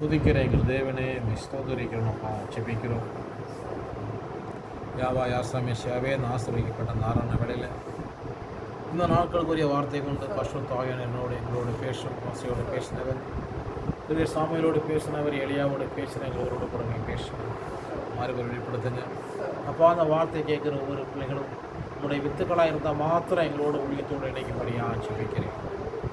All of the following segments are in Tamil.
துதிக்கிற எங்கள் தேவனே ஸ்தோத்திரிக்கிறோம்ப்பா, ஜெபிக்கிறோம். யாவா யாசமேஷியாவே ஆசீர்வதிக்கப்பட்ட நாராயண வேளையில் இந்த நாட்களுக்குரிய வார்த்தை கொண்டு பரிசுத்த ஆவியானவர் எங்களோடு பேசும் வாசியோடு பேசினவர், திரு சாமியோடு பேசினவர், எலியாவோடு பேசின எங்களோடு கூட நீங்கள் பேசணும், மாறி வெளிப்படுத்துங்க அப்பா. அந்த வார்த்தை கேட்குற ஒவ்வொரு பிள்ளைகளும் உங்களுடைய வித்துக்களாக இருந்தால் மாத்திரம் எங்களோட ஊழியத்தோடு இணைக்கும்படியாக ஜெபிக்கிறேன்.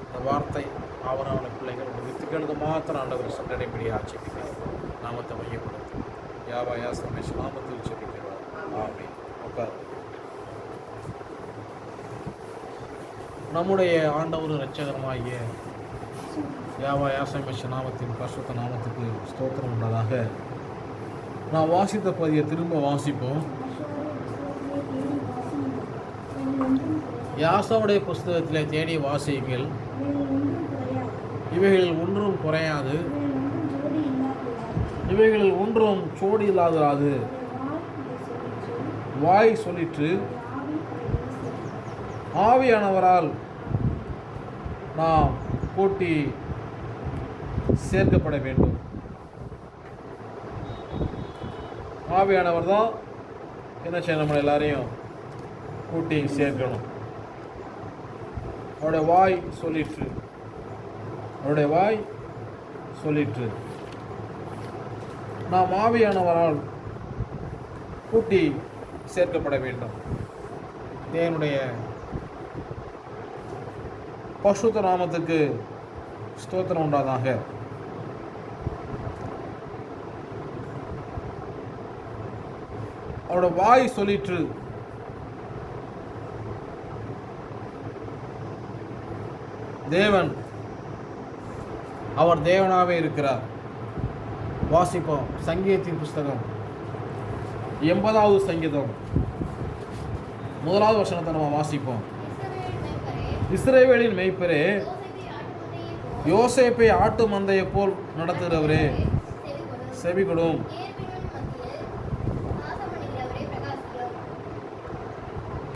இந்த வார்த்தை ஆவரான பிள்ளைகள் வித்துக்களுக்கு மாத்திரம் ஆண்டவர் சென்றடைபடியாக ஜெபிக்கிறேன். நாமத்தை மையப்படுத்தும் யாவா யாசமேஷ் நாமத்தில் ஜெபிக்கிறோம். ஆமென். நம்முடைய ஆண்டவர் இரட்சகருமாகிய யாவா யாசமேஷ் நாமத்தின் பரிசுத்த நாமத்துக்கு ஸ்தோத்திரம் உண்டதாக. நான் வாசித்த பதியை திரும்ப வாசிப்போம். யாசாவுடைய புஸ்தகத்தில் தேடி வாசியுங்கள், இவைகளில் ஒன்றும் குறையாது, இவைகளில் ஒன்றும் சோடி இல்லாதது. வாய் சொல்லிற்று, ஆவியானவரால் நாம் கூட்டி சேர்க்கப்பட வேண்டும். ஆவியானவர் தான் என்ன செய்ய நம்ம எல்லாரையும் கூட்டி சேர்க்கணும். அவருடைய வாய் சொல்லிற்று, அவருடைய வாய் சொல்லிற்று. நாம் ஆவியானவரால் கூட்டி சேர்க்கப்பட வேண்டும். தேவனுடைய பரிசுத்த நாமத்துக்கு ஸ்தோத்திரம் உண்டாதாக. அவருடைய வாய் சொல்லிற்று. தேவன் அவர் தேவனாகவே இருக்கிறார். வாசிப்போம். சங்கீதத்தின் புஸ்தகம் 80வது சங்கீதம் 1வது வசனத்தை நம்ம வாசிப்போம். இஸ்ரவேலின் மேய்ப்பரே, யோசேப்பை ஆட்டு மந்தையை போல் நடத்துகிறவரே, செவிகொடும்.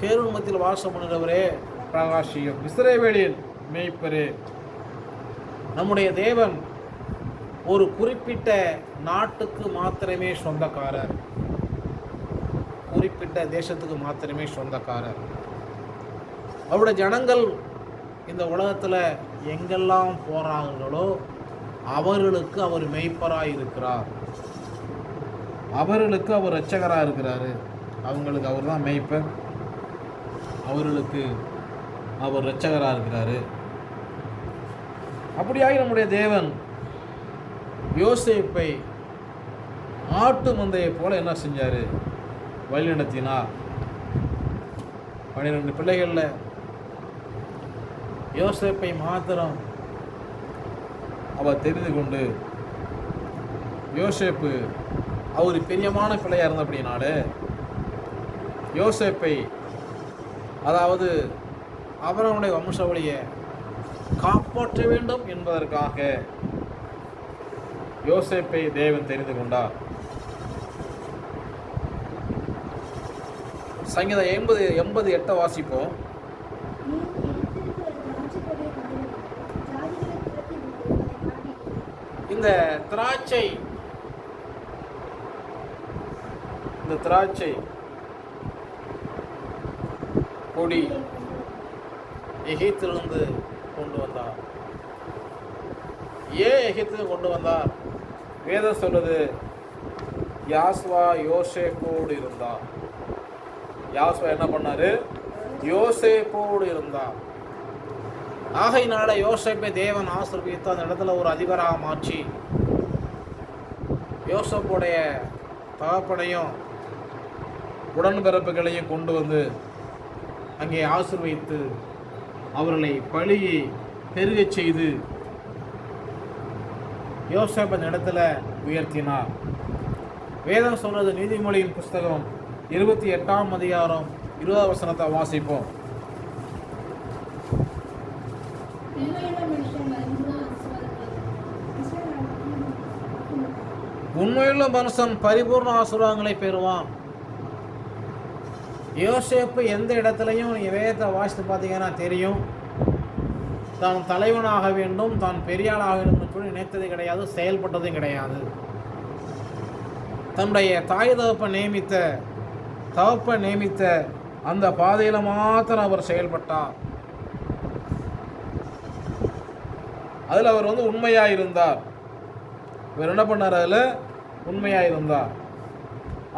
கேருவின் மத்தியில் வாசம் பண்ணுகிறவரே, பிரகாசியும். இஸ்ரவேலின் மேய்ப்பரே, நம்முடைய தேவன் ஒரு குறிப்பிட்ட நாட்டுக்கு மாத்திரமே சொந்தக்காரர், குறிப்பிட்ட தேசத்துக்கு மாத்திரமே சொந்தக்காரர். அவருடைய ஜனங்கள் இந்த உலகத்தில் எங்கெல்லாம் போறார்களோ அவர்களுக்கு அவர் மேய்ப்பராக இருக்கிறார், அவர்களுக்கு அவர் இரட்சகராக இருக்கிறாரு. அவங்களுக்கு அவர் தான் மேய்ப்பர், அவர்களுக்கு அவர் இரட்சகராக இருக்கிறாரு. அப்படியாகி நம்முடைய தேவன் யோசேப்பை ஆட்டு மந்தையை போல என்ன செஞ்சார்? வழிநடத்தினார். 12 பிள்ளைகளில் யோசேப்பை மாத்திரம் அவர் தெரிந்து கொண்டு, யோசேப்பு அவர் பிரியமான பிள்ளையாக இருந்த அப்படின்னால யோசேப்பை, அதாவது அவனுடைய வம்சாவளியை காப்பாற்ற வேண்டும் என்பதற்காக யோசேப்பை தேவன் தெரிந்து கொண்டார். சங்கீதம் 88 வாசிப்போம். இந்த திராட்சை கொடி எகிப்திலிருந்து கொண்டு வந்தார். ஏன் எகிப்து கொண்டு வந்தார்? வேதம் சொல்லுது, யாசுவா யோசேப்போடு இருந்தார். யாசுவா என்ன பண்ணாரு? யோசேப்போடு இருந்தார். ஆகையினால யோசேப்பை தேவன் ஆசீர்வதித்து அந்த இடத்துல ஒரு அதிபராக மாற்றி, யோசேப்புடைய தகப்பனையும் உடன்பிறப்புகளையும் கொண்டு வந்து அங்கே ஆசீர்வதித்து அவர்களை பழியை பெருகச் செய்து யோசேப்பின் இடத்துல உயர்த்தினார். வேதம் சொல்றது நீதிமொழியின் புஸ்தகம் 28ஆம் அதிகாரம் 20வது வசனத்தை வாசிப்போம். உண்மையுள்ள மனுஷன் பரிபூர்ண ஆசீர்வாதங்களை பெறுவான். யோசேப்பு எந்த இடத்துலையும் நீங்கள் வேதத்தை வாசித்து பார்த்தீங்கன்னா தெரியும், தான் தலைவனாக வேண்டும், தான் பெரியாளாக வேண்டும் சொல்லி நினைத்தது கிடையாது, செயல்பட்டதும் கிடையாது. தன்னுடைய தாய் தகப்ப நியமித்த அந்த பாதையில் மாத்திரம் அவர் செயல்பட்டார். அதில் அவர் உண்மையாக இருந்தார். இவர் என்ன பண்ணார்? அதில் உண்மையாக இருந்தார்.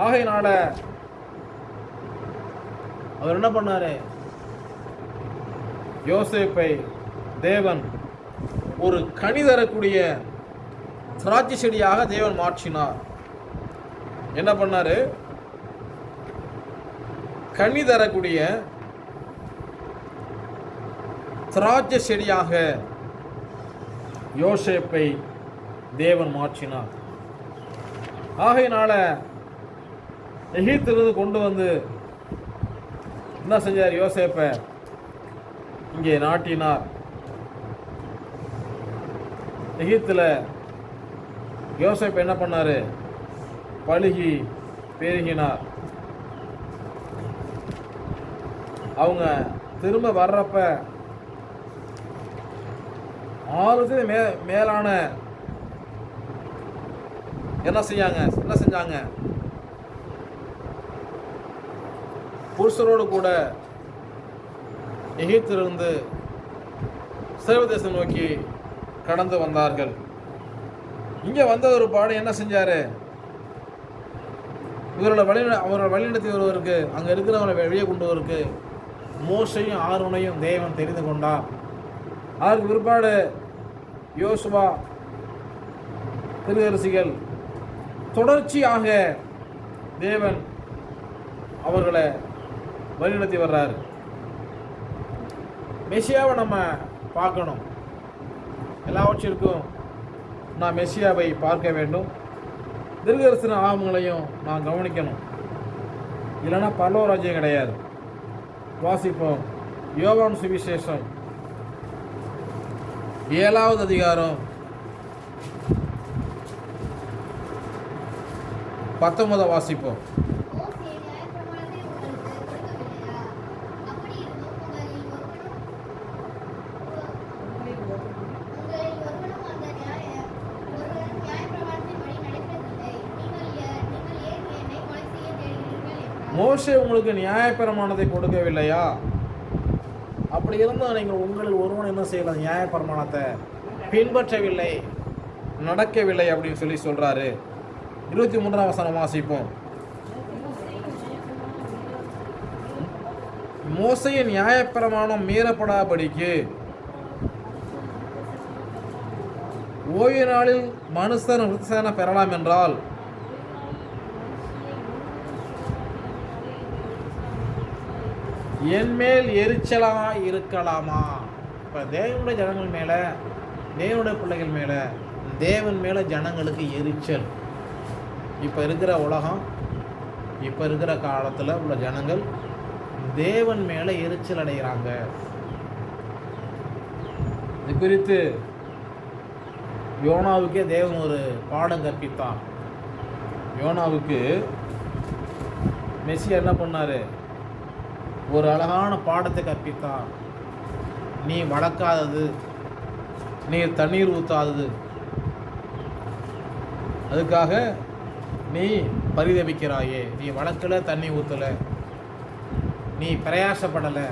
ஆகையினால அவர் என்ன பண்ணாரு? யோசேப்பை தேவன் ஒரு கனி தரக்கூடிய திராட்சை செடியாக தேவன் மாற்றினார். என்ன பண்ணாரு? கனி தரக்கூடிய திராட்சை செடியாக யோசேப்பை தேவன் மாற்றினார். ஆகையினால எகிப்திலிருந்து கொண்டு வந்து என்ன செஞ்சார்? யோசேப்பை இங்கே நாட்டினார். எகிப்தில் யோசேப்பு என்ன பண்ணாரு? பழுகி பெருகினார். அவங்க திரும்ப வர்றப்ப 6 மேலான என்ன செஞ்சாங்க? புருஷரோடு கூட எகிப்திலிருந்து சர்வதேசம் நோக்கி கடந்து வந்தார்கள். இங்கே வந்த ஒரு பாடு என்ன செஞ்சாரு? அவரோட வழிநடத்தி வருவதற்கு, அங்கே இருக்கிறவங்களை வெளியே கொண்டு வருவதற்கு மோசையும் ஆரோனையும் தேவன் தெரிந்து கொண்டார். அதற்கு பிற்பாடு யோசுவா தீர்க்கதரிசிகள் தொடர்ச்சியாக தேவன் அவர்களை வழிநடத்தி வர்றாரு. மெசியாவை நம்ம பார்க்கணும். எல்லாவற்றிற்கும் நான் மெசியாவை பார்க்க வேண்டும். தீர்க்கதரிசன ஆகமங்களையும் நான் கவனிக்கணும். இல்லைன்னா பரலோக ராஜ்யம் கிடையாது. வாசிப்போம். யோவான் சுவிசேஷம் 7வது அதிகாரம் 19 வாசிப்போம். மோசே உங்களுக்கு நியாயப்பிரமாணத்தை கொடுக்கவில்லையா? அப்படி இருந்தால் நீங்கள் உங்களில் ஒருவன் என்ன செய்யலாம்? நியாயப்பிரமாணத்தை பின்பற்றவில்லை, நடக்கவில்லை அப்படின்னு சொல்லி சொல்றாரு. 23ஆம் வசனம் வாசிப்போம். மோசையின் நியாயப்பிரமாணம் மீறப்படாதபடிக்கு ஓய்வு நாளில் மனுஷன் விருத்தசேதனம் பெறலாம் என்றால் என் மேல் எரிச்சலாக இருக்கலாமா? இப்போ தேவனுடைய ஜனங்கள் மேலே, தேவனுடைய பிள்ளைகள் மேலே, தேவன் மேலே ஜனங்களுக்கு எரிச்சல். இப்போ இருக்கிற உலகம், இப்போ இருக்கிற காலத்தில் உள்ள ஜனங்கள் தேவன் மேலே எரிச்சல் அடைகிறாங்க. இது குறித்து யோனாவுக்கே தேவன் ஒரு பாடம் கற்பித்தார். யோனாவுக்கு மெசியா என்ன பண்ணார்? ஒரு அழகான பாடத்தை கற்பித்தார். நீ வளர்க்காதது, நீ தண்ணீர் ஊற்றாதது, அதுக்காக நீ பரிதபிக்கிறாயே. நீ வளர்க்கலை, தண்ணி ஊற்றலை, நீ பிரயாசப்படலை,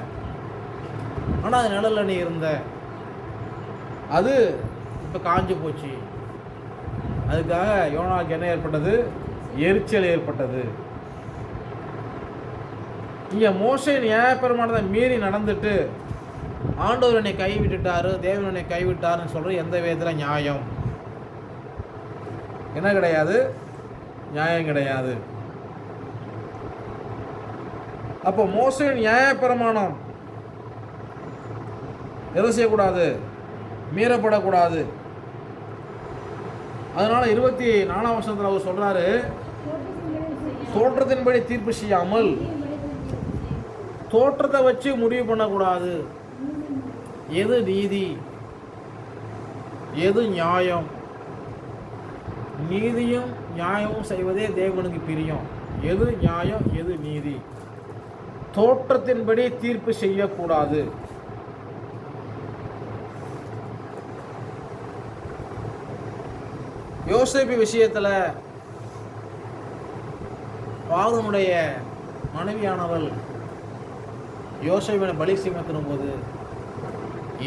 ஆனால் அது நிழலில் நீ இருந்த, அது இப்போ காஞ்சு போச்சு. அதுக்காக யோனாவுக்கு என்ன ஏற்பட்டது? எரிச்சல் ஏற்பட்டது. இங்கே மோசே நியாயப்பிரமாணத்தை மீறி நடந்துட்டு ஆண்டவர் என்னை கைவிட்டுட்டாரு, தேவன் என்னை கைவிட்டாருன்னு சொல்கிற எந்த விதத்தில் நியாயம்? என்ன கிடையாது? நியாயம் கிடையாது. அப்போ மோசே நியாயப்பிரமாணம் எதை செய்யக்கூடாது? மீறப்படக்கூடாது. அதனால 24ஆம் வசனத்தில் அவர் சொல்றாரு, தோற்றத்தின்படி தீர்ப்பு செய்யாமல் தோற்றத்தை வச்சு முடிவு பண்ணக்கூடாது. எது நீதி, எது நியாயம்? நீதியும் நியாயமும் செய்வதே தேவனுக்கு பிரியம். எது நியாயம், எது நீதி? தோற்றத்தின்படி தீர்ப்பு செய்யக்கூடாது. யோசேப்பு விஷயத்தில் பார்வோனுடைய மனைவியானவள் யோசேப்பினை பலி சுமத்தின போது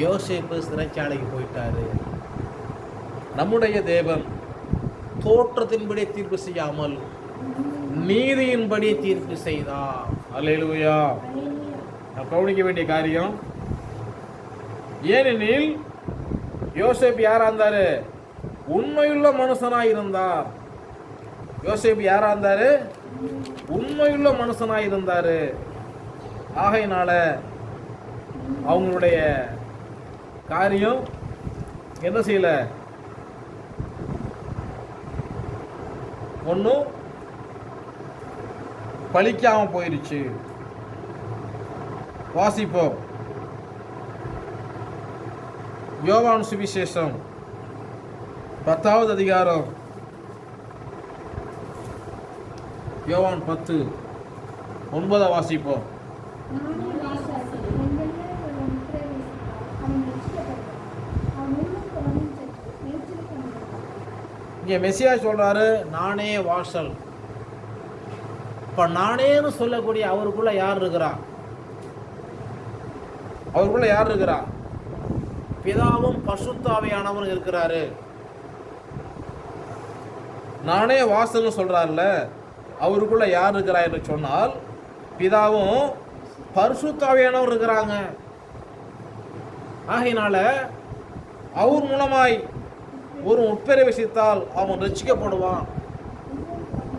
யோசேப்பு சிறைச்சாலைக்கு போயிட்டாரு. நம்முடைய தேவன் தோற்றத்தின்படி தீர்ப்பு செய்யாமல் நீதியின்படி தீர்ப்பு செய்தார். அல்லேலூயா. நான் கவனிக்க வேண்டிய காரியம், ஏனெனில் யோசேப்பு யாரா இருந்தாரு? உண்மையுள்ள மனுஷனாய் இருந்தார். யோசேப்பு யாரா இருந்தாரு? உண்மையுள்ள மனுஷனாய் இருந்தாரு. ஆகையினால அவங்களுடைய காரியம் என்ன செய்யல, ஒன்றும் பலிக்காம போயிருச்சு. வாசிப்போம். யோவான் சுவிசேஷம் 10வது அதிகாரம், யோவான் 10:9 வாசிப்போம். இங்கே மெசியா சொல்றாரு, நானே வாசல். இப்ப நானேன்னு சொல்லக்கூடிய அவருக்குள்ள யார் இருக்கிறா? அவருக்குள்ள யார் இருக்கிறா? பிதாவும் பரிசுத்த ஆவியானவரும் இருக்கிறாரு. நானே வாசல்னு சொல்றாருல, அவருக்குள்ள யார் இருக்கிறா என்று சொன்னால் பிதாவும் பரிசுத்த ஆவியானவர் இருக்கிறாங்க. ஆகையினால அவர் மூலமாய் ஒரு உட்பிரவேசித்தால் அவன் ரட்சிக்கப்படுவான்,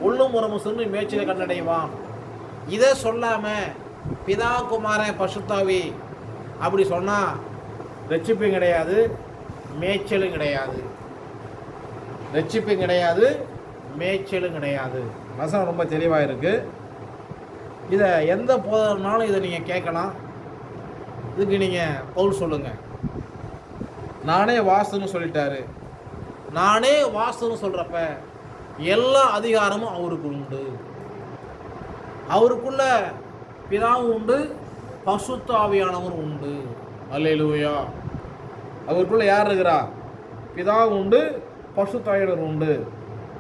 உள்ளும் உரமும் சென்று மேய்ச்சலை கண்டடைவான். இதை சொல்லாம பிதா குமாரன் பரிசுத்தாவி அப்படி சொன்னா ரட்சிப்பும் கிடையாது, மேய்ச்சலும் கிடையாது. ரட்சிப்பும் கிடையாது, மேய்ச்சலும் கிடையாது. வசனம் ரொம்ப தெளிவாக இருக்கு. இதை எந்த போதனாலும் இதை நீங்கள் கேட்கலாம். இதுக்கு நீங்கள் பவுல் சொல்லுங்க. நானே வாசல்னு சொல்லிட்டாரு. நானே வாசல்னு சொல்கிறப்ப எல்லா அதிகாரமும் அவருக்கு உண்டு. அவருக்குள்ள பிதாவும் உண்டு, பரிசுத்த ஆவியானவரும் உண்டு. அல்லேலூயா. அவருக்குள்ள யார் இருக்கிறா? பிதாவும் உண்டு, பரிசுத்த ஆவியானவர் உண்டு.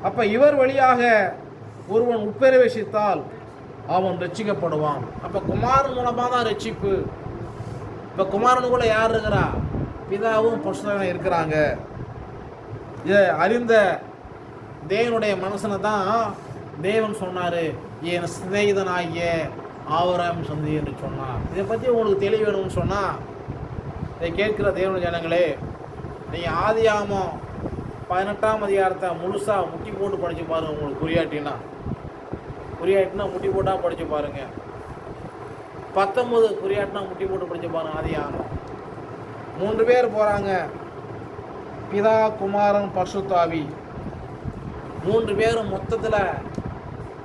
அப்போ இவர் வழியாக ஒருவன் உட்பிரவேசித்தால் அவன் ரட்சிக்கப்படுவான். அப்போ குமாரன் மூலமாக தான் ரட்சிப்பு. இப்போ குமாரனுக்குள்ள யார் இருக்கிறா? பிதாவும் பரிசுத்தமும் இருக்கிறாங்க. இதை அறிந்த தேவனுடைய மனுஷனை தான் தேவன் சொன்னார், என் சிநேகிதனாகிய ஆபிரகாம் சந்ததி என்று சொன்னார். இதை பற்றி உங்களுக்கு தெளிவு வேணும்னு சொன்னால் இதை கேட்கிற தேவனுடைய ஜனங்களே, நீங்கள் ஆதியாகமம் 18ஆம் அதிகாரத்தை முழுசாக முட்டி போட்டு படித்து பாருங்கள். உங்களுக்கு புரியாட்டினா முட்டி போட்டால் படித்து பாருங்கள். 19 புரியாட்டினா முட்டி போட்டு படித்து பாருங்கள். ஆதியாகமம் 3 பேர் போகிறாங்க, பிதா குமாரன் பரிசுத்த ஆவி. 3 பேரும் மொத்தத்தில்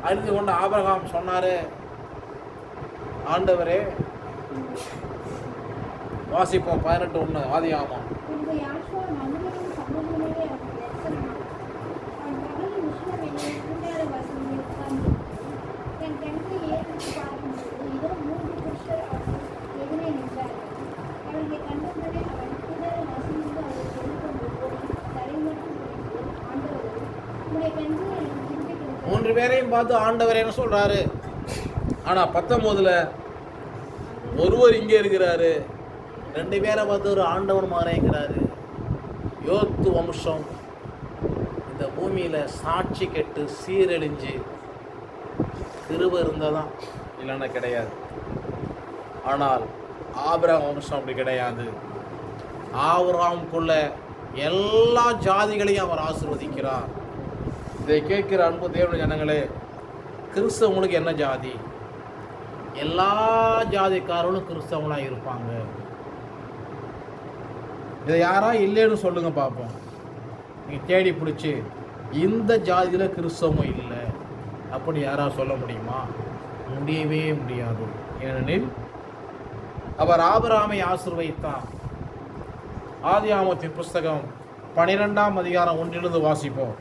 அறிந்து கொண்ட ஆபிரகாம் சொன்னார், ஆண்டவரே, வாசிப்போம் 18:1 ஆதியாகமம். மூன்று பேரையும் பார்த்து ஆண்டவர் என்ன சொல்றாரு? ஆனா 19ல் ஒருவர் இங்கே இருக்கிறாரு, 2 பேரை பார்த்து ஒரு ஆண்டவர் மாறேங்கிறாரு. யோத்து வம்சம் இந்த பூமியில சாட்சி கெட்டு சீரழிஞ்சு கிருபை இருந்ததான், இல்லைன்னா கிடையாது. ஆனால் ஆபிரகாம் வம்சம் அப்படி கிடையாது. ஆபிரகாமுக்குள்ள எல்லா ஜாதிகளையும் அவர் ஆசீர்வதிக்கிறார். இதை கேட்கிற அன்பு தேவனுடைய ஜனங்களே, கிறிஸ்தவங்களுக்கு என்ன ஜாதி? எல்லா ஜாதிக்காரர்களும் கிறிஸ்தவங்களாக இருப்பாங்க. இதை யாரா இல்லைன்னு சொல்லுங்க பார்ப்போம். நீங்கள் தேடி பிடிச்சி இந்த ஜாதியில் கிறிஸ்தவம் இல்லை அப்படி யாராவது சொல்ல முடியுமா? முடியவே முடியாது. ஏனெனில் அவர் ஆபிரகாமை ஆசீர்வதித்தார். ஆதியாகமத்தின் புஸ்தகம் 12ஆம் அதிகாரம் 1 வாசிப்போம்.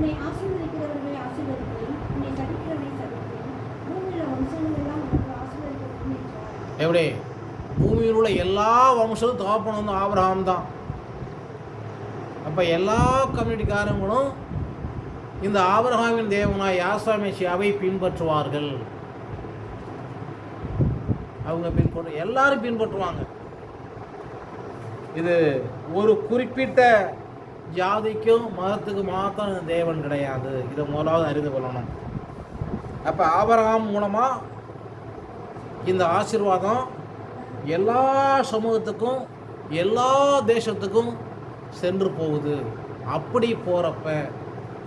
உன்னை ஆசீர்வதிக்கிறவர்களை ஆசீர்வதிப்பேன், உன்னை சபிக்கிறவனை சபிப்பேன், பூமியில வம்சங்கள் எல்லாம் உனக்கு ஆசீர்வதிக்கப்படும் என்றார். எப்படி? பூமியில் உள்ள எல்லா வம்சமும் தகப்பன் வந்து ஆபிரகாம் தான். அப்போ எல்லா கம்யூனிட்டிக்காரங்களும் இந்த ஆபிரகாமின் தேவனாய் யாசா மெசியாவை பின்பற்றுவார்கள். அவங்க எல்லாரும் பின்பற்றுவாங்க. இது ஒரு குறிப்பிட்ட ஜாதிக்கும் மதத்துக்கு மாத்திரம் இந்த தேவன் கிடையாது. இதை முதலாவது அறிந்து கொள்ளணும். அப்போ ஆபிரகாம் மூலமாக இந்த ஆசீர்வாதம் எல்லா சமூகத்துக்கும் எல்லா தேசத்துக்கும் சென்று போகுது. அப்படி போகிறப்ப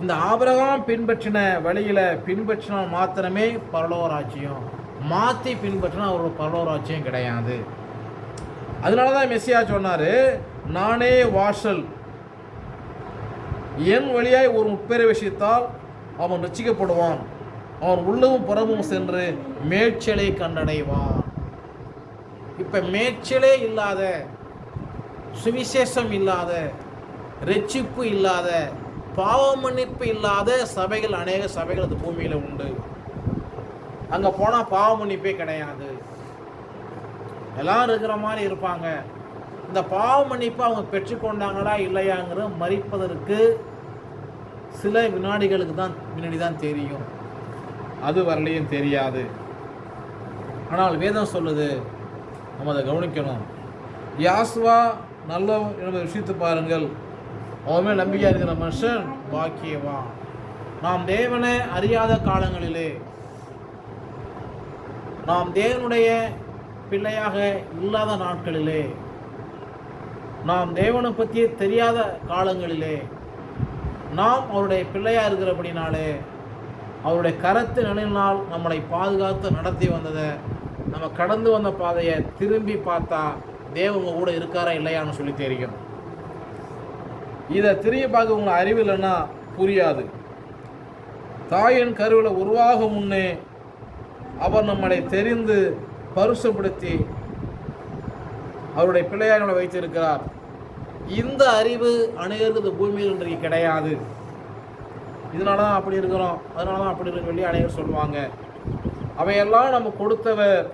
இந்த ஆபிரகாம் பின்பற்றின வழியில் பின்பற்றினால் மாத்திரமே பரலோக ராஜ்யம், மாற்றி பின்பற்றினா அவரோட பரலோக ராஜ்யம் கிடையாது. அதனால தான் மெசியா சொன்னார், நானே வாசல், என் வழியாய் ஒரு உட்பிரவேசித்தால் அவன் ரட்சிக்கப்படுவான், அவன் உள்ளவும் புறமும் சென்று மேய்ச்சலை கண்டடைவான். இப்போ மேய்ச்சலே இல்லாத, சுவிசேஷம் இல்லாத, ரட்சிப்பு இல்லாத, பாவ மன்னிப்பு இல்லாத சபைகள், அநேக சபைகள் அந்த பூமியில் உண்டு. அங்கே போனால் பாவ மன்னிப்பே கிடையாது. எல்லாம் இருக்கிற மாதிரி இருப்பாங்க. இந்த பாவ மன்னிப்பு அவங்க பெற்றுக்கொண்டாங்களா இல்லையாங்கிற மறிப்பதற்கு சில வினாடிகளுக்கு தான் முன்னாடி தான் தெரியும். அது வரலையும் தெரியாது. ஆனால் வேதம் சொல்லுது, நம்ம அதை கவனிக்கணும். யாசுவா நல்ல விஷயத்து பாருங்கள், அவமே நம்பிக்கையாக இருக்கிற மனுஷன் பாக்கியவான். நாம் தேவனை அறியாத காலங்களிலே, நாம் தேவனுடைய பிள்ளையாக இல்லாத நாட்களிலே, நாம் தேவனை பற்றி தெரியாத காலங்களிலே, நாம் அவருடைய பிள்ளையாக இருக்கிறபடினாலே அவருடைய கரத்து நிலையினால் நம்மளை பாதுகாத்து நடத்தி வந்ததை, நம்ம கடந்து வந்த பாதையை திரும்பி பார்த்தா தேவங்க கூட இருக்காரா இல்லையான்னு சொல்லி தெரியும். இதை திரும்பி பார்க்க உங்களை அறிவு இல்லைன்னா புரியாது. தாயின் கருவில் உருவாகும் முன்னே அவர் நம்மளை தெரிந்து பரிசுப்படுத்தி அவருடைய பிள்ளையாக நம்மளை வைத்திருக்கிறார். இந்த அறிவு அநேகருக்கு பூமியில் இன்றைக்கு கிடையாது. இதனால தான் அப்படி இருக்கிறோம், அதனால தான் அப்படி இருக்க சொல்லி அநேகர் சொல்லுவாங்க. அவையெல்லாம் நம்ம கொடுத்தவர்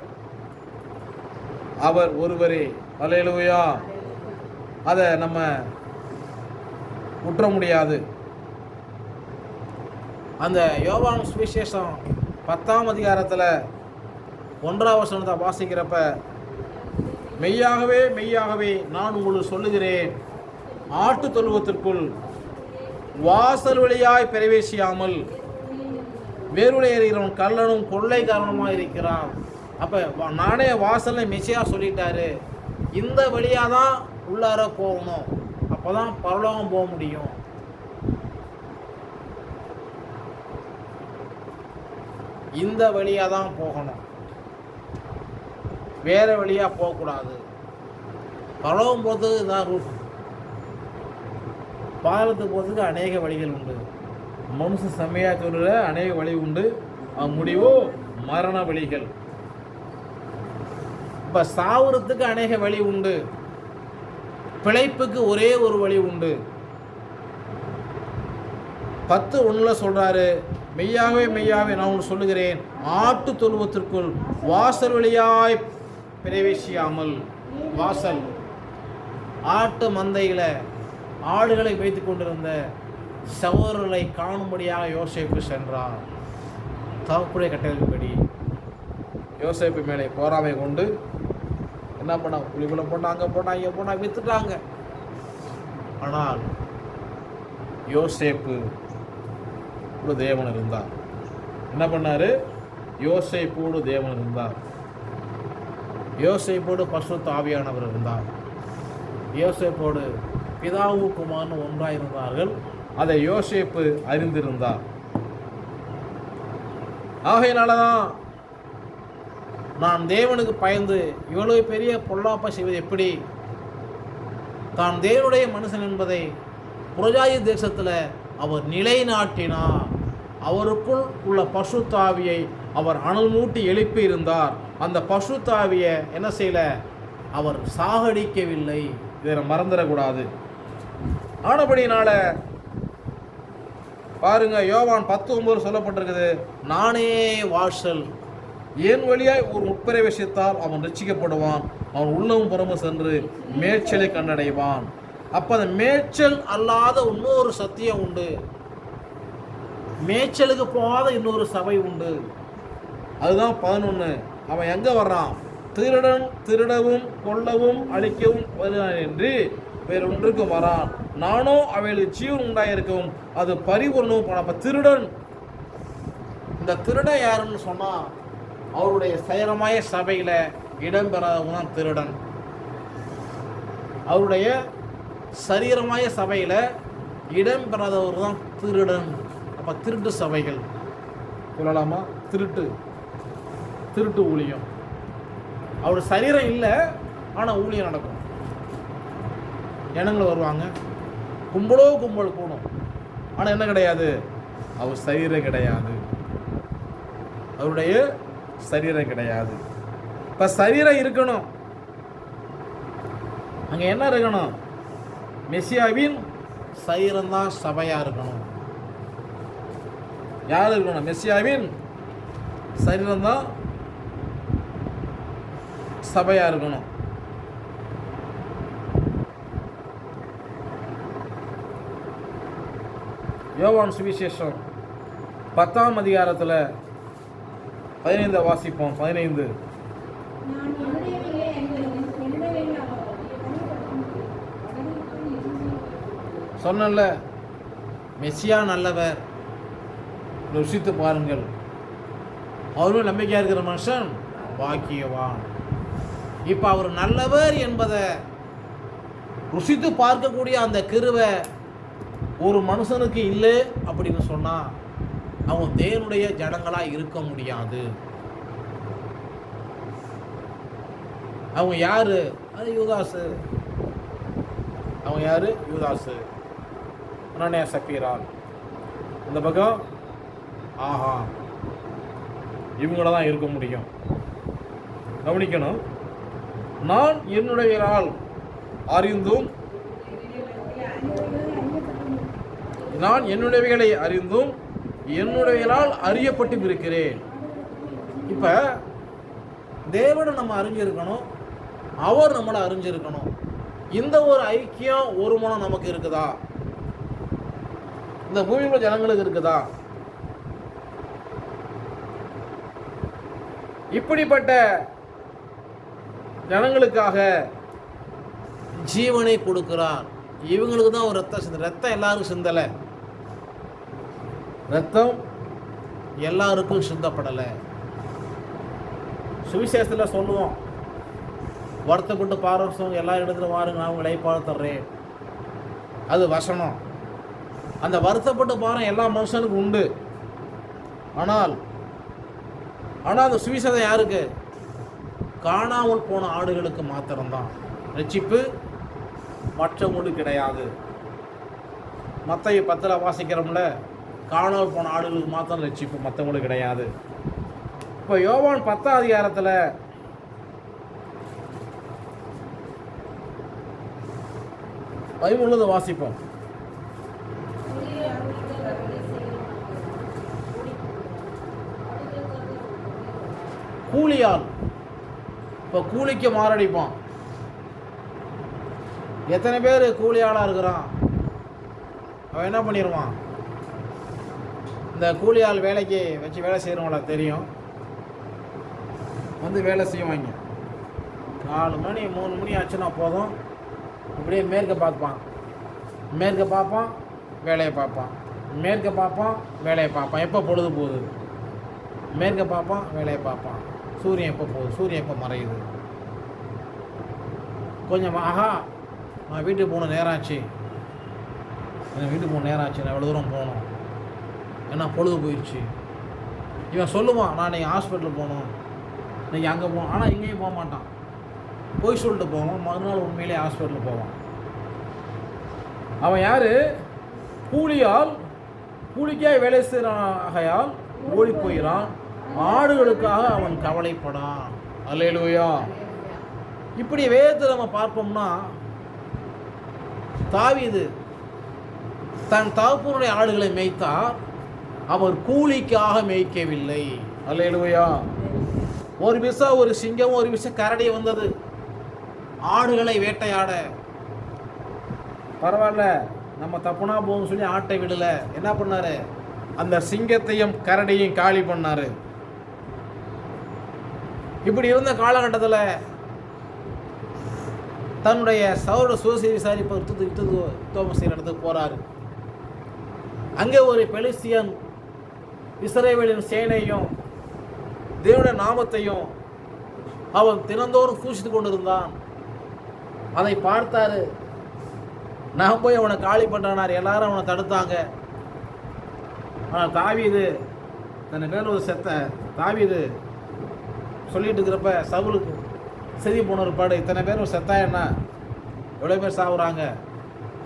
அவர் ஒருவரே. அல்லேலூயா. அதை நம்ம உற்ற முடியாது. அந்த யோவான் சுவிசேஷம் 10ஆம் அதிகாரத்தில் 1ஆம் வசனத்தை வாசிக்கிறப்ப, மெய்யாகவே மெய்யாகவே நான் உங்களுக்கு சொல்லுகிறேன், ஆட்டு தொழுவத்திற்குள் வாசல் வழியாய் பிரவேசியாமல் வேறுடைய இருக்கிறவன் கள்ளனும் கொள்ளைக்காரனுமாக இருக்கிறான். அப்போ நானே வாசல்ல மெசியா சொல்லிட்டாரு, இந்த வழியாக தான் உள்ளார போகணும், அப்போ தான் பரலோகம் போக முடியும். இந்த வழியாக தான் போகணும், வேறு வழியாக போகக்கூடாது. பரலோகம் போகிறதுக்கு இதுதான் ரூட். பாலத்துக்கு போகிறதுக்கு அநேக வழிகள் உண்டு. மனுஷன் செம்மையாக சொல்கிற அநேக வழி உண்டு, முடிவோ மரண வழிகள். இப்போ சாவுறதுக்கு அநேக வழி உண்டு, பிழைப்புக்கு ஒரே ஒரு வழி உண்டு. 10:1 சொல்கிறாரு, மெய்யாகவே மெய்யாகவே நான் உங்களுக்கு சொல்லுகிறேன், ஆட்டு தொழுவத்திற்குள் வாசல் வழியாய் பிரவேசியாமல். வாசல், ஆட்டு மந்தையில் ஆடுகளை வைத்து கொண்டிருந்த சகோதரர்களை காணும்படியாக யோசேப்பு சென்றார். தகப்புடைய கட்டளைப்படி யோசேப்பு மேலே போராமை கொண்டு என்ன பண்ணாங்க, புலிக்குள்ள போட்டாங்க, அங்கே போட்டாங்க, இங்கே போட்டாங்க, வித்துட்டாங்க. ஆனால் யோசேப்பு ஒரு தேவன் இருந்தார். என்ன பண்ணார்? யோசேப்போடு தேவன் இருந்தார். யோசேப்போடு பரிசுத்த ஆவியானவர் இருந்தார். யோசேப்போடு பிதாவும் குமாரனும் ஒன்றாக இருந்தார்கள். அதை யோசேப்பு அறிந்திருந்தார். ஆகையினால தான் நான் தேவனுக்கு பயந்து இவ்வளவு பெரிய பொல்லாப்பை செய்வது எப்படி, தான் தேவனுடைய மனுஷன் என்பதை புரஜாதி தேசத்தில் அவர் நிலைநாட்டினார். அவருக்குள் உள்ள பரிசுத்த ஆவியை அவர் அனல் மூட்டி எழுப்பி இருந்தார். அந்த பரிசுத்த ஆவியை என்ன செய்யல, அவர் சாகடிக்கவில்லை. இதை மறந்துடக்கூடாது. ஆனபடினால பாருங்க, யோவான் 10:9 சொல்லப்பட்டிருக்குது, நானே வாசல், என் வழியாய் ஒரு உட்பிரவேசித்தால் அவன் ரட்சிக்கப்படுவான், அவன் உள்ளமும் புறமும் சென்று மேய்ச்சலை கண்டடைவான். அப்ப அந்த மேய்ச்சல் அல்லாத இன்னொரு சத்தியம் உண்டு, மேய்ச்சலுக்கு போகாத இன்னொரு சபை உண்டு. அதுதான் 11. அவன் எங்க வர்றான்? திருடன் திருடவும் கொல்லவும் அழிக்கவும் வருகிறான் என்று வேறொன்றுக்கு வரான், நானோ அவைகளுக்கு ஜீவன் உண்டாயிருக்கவும் அது பரிபூர்ணமும் போன. அப்ப திருடன், இந்த திருடன் யாருன்னு சொன்னா அவருடைய சரீரமாய சபையில இடம்பெறாதவங்க தான் திருடன். அவருடைய சரீரமாய சபையில இடம்பெறாதவர் தான் திருடன். அப்ப திருட்டு சபைகள் சொல்லலாமா? திருட்டு ஊழியம். அவருடைய சரீரம் இல்லை, ஆனால் ஊழியம் நடக்கும். ஜனங்கள் வருவாங்க, கும்பல் கூடும், ஆனால் என்ன கிடையாது? அவர் சரீரம் கிடையாது, அவருடைய சரீரம் கிடையாது. இப்போ சரீரம் இருக்கணும், அங்கே என்ன இருக்கணும்? மெசியாவின் சரீரம்தான் சபையாக இருக்கணும். யார் இருக்கணும்? மெசியாவின் சரீரம்தான் சபையாக இருக்கணும். யோவான் சுவிசேஷம் 10ஆம் அதிகாரத்தில் 15 வாசிப்போம். 15. சொன்னல, மெசியா நல்லவர், ருசித்து பாருங்கள், அவரும் நம்பிக்கையாக இருக்கிற மனுஷன் பாக்கியவான். இப்போ அவர் நல்லவர் என்பதை ருசித்து பார்க்கக்கூடிய அந்த கிருபை ஒரு மனுஷனுக்கு இல்லை அப்படின்னு சொன்னால் அவன் தேவனுடைய ஜனங்களாக இருக்க முடியாது. அவங்க யாரு? அது யூதாசு. அவங்க யாரு? யூதாசு, அனனியா, சப்பீரால். இந்த பக்கம் ஆஹா, இவங்கள தான் இருக்க முடியும். கவனிக்கணும், நான் என்னுடையவரால் அறிந்தும், நான் என்னுடையவைகளை அறிந்தும் என்னுடையவரால் அறியப்பட்டு இருக்கிறேன். இப்போ தேவனை நம்ம அறிஞ்சிருக்கணும், அவர் நம்மளை அறிஞ்சிருக்கணும். இந்த ஒரு ஐக்கியம், ஒரு மனம் நமக்கு இருக்குதா? இந்த பூமியில் ஜனங்களுக்கு இருக்குதா? இப்படிப்பட்ட ஜனங்களுக்காக ஜீவனை கொடுக்கிறார். இவங்களுக்கு தான் ஒரு ரத்தம் எல்லாரும் சிந்தலை, ரத்தம் எல்லாருக்கும் சிந்தப்படலை. சுவிசேஷத்தில் சொல்லுவோம், வருத்தப்பட்டு பாரவசம் எல்லா இடத்துலையும் வாருங்க, நான் உங்களை இளைப்பாறுத்தர்றேன். அது வசனம். அந்த வருத்தப்பட்டு பாரம் எல்லா மனுஷனுக்கும் உண்டு. ஆனால் அந்த சுவிசேஷம் யாருக்கு? காணாமல் போன ஆடுகளுக்கு மாத்திரம்தான் ரட்சிப்பு, மற்றவங்களுக்கு கிடையாது. மத்தேயு 10 வாசிக்கிறோம்ல, காணாமல் போன ஆடுகளுக்கு மாத்திரம் ரட்சிப்பு, மற்றவங்களுக்கு கிடையாது. இப்போ யோவான் 10ஆம் அதிகாரத்தில் 13 வாசிப்போம். கூலியால், இப்போ கூலிக்கு மாரடிப்பான். எத்தனை பேர் கூலியாளாக இருக்கிறான்? அவன் என்ன பண்ணிடுவான்? இந்த கூலியால் வேலைக்கு வச்சு வேலை செய்கிறவங்கள தெரியும், வந்து வேலை செய்வாங்க. 4 மணி 3 மணி ஆச்சுன்னா போதும், இப்படியே மேற்க பார்ப்பான், மேற்க பார்ப்பான், வேலையை பார்ப்பான், மேற்க பார்ப்பான், வேலையை பார்ப்பான். எப்போ பொழுது போகுது? மேற்க பார்ப்பான், வேலையை பார்ப்பான். சூரியன் எப்போ போகுது? சூரியன் எப்போ மறையுது? கொஞ்சம் ஆஹா, நான் வீட்டுக்கு போகணும், நேரம் ஆச்சு, எனக்கு வீட்டுக்கு போகணும், நேரம் ஆச்சு, நான் எவ்வளோ தூரம் போகணும், ஏன்னா பொழுது போயிடுச்சு. இவன் சொல்லுவான், நான் நீங்கள் ஹாஸ்பிட்டலுக்கு போகணும், நீங்கள் அங்கே போகணும். ஆனால் எங்கேயும் போக மாட்டான், போய் சொல்லிட்டு போவான். மறுநாள் உண்மையிலே ஹாஸ்பிட்டலுக்கு போவான். அவன் யார்? கூலியால், கூலிக்காய் வேலை செய்கிறான், ஆகையால் ஓடி போகிறான், ஆடுகளுக்காக அவன் கவலைப்படான். அல்லேலூயா. இப்படி வேதத்தை நம்ம பார்ப்போம்னா, தாவீது தன் தகப்பனுடைய ஆடுகளை மேய்த்தார், அவர் கூலிக்காக மேய்க்கவில்லை. அல்லேலூயா. ஒரு விஷம் ஒரு சிங்கம் ஒரு விஷம் கரடி வந்தது ஆடுகளை வேட்டையாட. பரவாயில்ல, நம்ம தப்புனா போகும் சொல்லி ஆட்டை விடல. என்ன பண்ணாரு? அந்த சிங்கத்தையும் கரடியையும் காலி பண்ணாரு. இப்படி இருந்த காலகட்டத்தில் தன்னுடைய சகோதர சுயசை விசாரிப்ப தோமஸ் செய்கிற இடத்துக்கு போறாரு. அங்கே ஒரு பெலிஸ்தியன் இஸ்ரவேலின் சேனையும் தேவனுடைய நாமத்தையும் அவன் தினந்தோறும் சூழ்ச்சித்து கொண்டிருந்தான். அதை பார்த்தாரு. நான் போய் அவனை காலி பண்ணுறானார். எல்லாரும் அவனை தடுத்தாங்க. ஆனால் தாவீது தன்னை மேல ஒரு தாவீது சொல்லிட்டு இருக்கிறப்ப சவுலுக்கு செய்தி போன ஒரு பாடு, இத்தனை பேர் ஒரு செத்தா என்ன, எவ்வளோ பேர் சாகுறாங்க,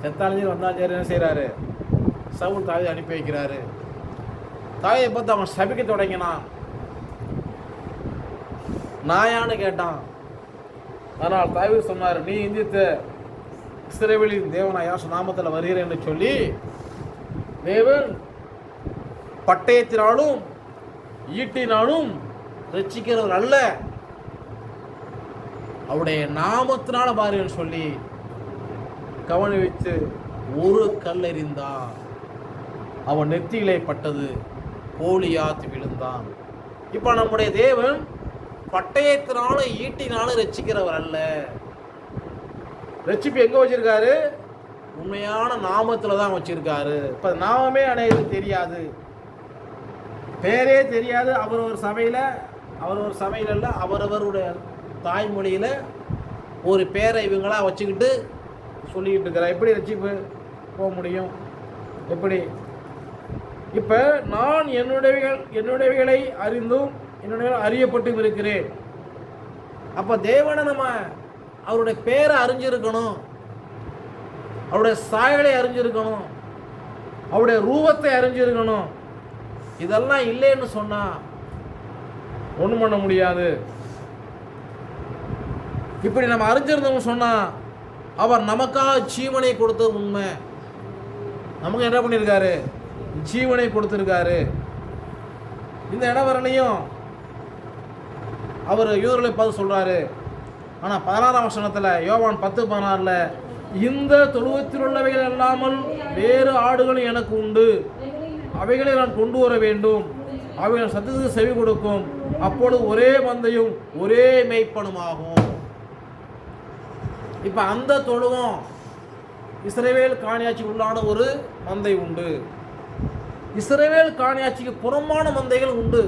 செத்தாலும் வந்தாலும் சரி. என்ன செய்கிறாரு? சவுல் தாவீதை அனுப்பி வைக்கிறாரு. தாயை பார்த்து அவன் சபிக்க தொடங்கினான். நாயான்னு கேட்டான். ஆனால் தாவீது சொன்னார், நீ இந்தித்த இஸ்ரவேலின் தேவனா யாசு நாமத்தில் வருகிறேன் என்று சொல்லி, தேவன் பட்டயத்தினாலும் ஈட்டினாலும் ரட்சிக்கிறவர் அல்ல, அவருடைய நாமத்தினால பாருன்னு சொல்லி கவனி வைத்து ஒரு கல் எறிந்தான். அவன் நெத்தியிலே பட்டது, கோலியாத் விழுந்தான். இப்ப நம்முடைய தேவன் பட்டயத்தினாலும் ஈட்டினாலும் ரட்சிக்கிறவர் அல்ல. ரட்சிப்பு எங்க வச்சிருக்காரு? உண்மையான நாமத்துல தான் வச்சிருக்காரு. இப்ப நாமமே அனைவருக்கு தெரியாது, பேரே தெரியாது. அவரவர் சபையில இல்ல, அவரவருடைய தாய்மொழியில ஒரு பேரை இவங்களா வச்சுக்கிட்டு சொல்லிக்கிட்டு இருக்கிறார். எப்படி ரட்சிப்பு போக முடியும்? எப்படி? இப்ப நான் என்னுடையவைகளை அறிந்தும் என்னுடைய அறியப்பட்டும் இருக்கிறேன். அப்ப தேவனை நம்ம அவருடைய பேரை அறிஞ்சிருக்கணும், அவருடைய சாயலை அறிஞ்சிருக்கணும், அவருடைய ரூபத்தை அறிஞ்சிருக்கணும். இதெல்லாம் இல்லைன்னு சொன்னா ஒண்ணும் பண்ண முடியாது. இப்படி நம்ம அறிஞ்சிருந்தோம்னு சொன்னா அவர் நமக்காக ஜீவனை கொடுத்தது உண்மை. நமக்கு என்ன பண்ணியிருக்காரு? ஜீவனை கொடுத்திருக்காரு. இந்த இடம் வரலையும் அவர் யூதர்களை பார்த்து சொல்றாரு. ஆனால் 16ஆம் வசனத்தில் யோவான் 10:16 இந்த தொழுவத்தில் உள்ளவைகள் அல்லாமல் வேறு ஆடுகளும் எனக்கு உண்டு, அவைகளை நான் கொண்டு வர வேண்டும், அவைகள் சத்தத்துக்கு செவி கொடுக்கும், அப்பொழுது ஒரே மந்தையும் ஒரே மேய்ப்பனுமாகும். இப்ப அந்த தொழுவம் இஸ்ரவேல் காணியாட்சி உள்ளான ஒரு மந்தை உண்டு, இஸ்ரவேல் காணியாட்சிக்கு புறம்பான மந்தைகள் உண்டு.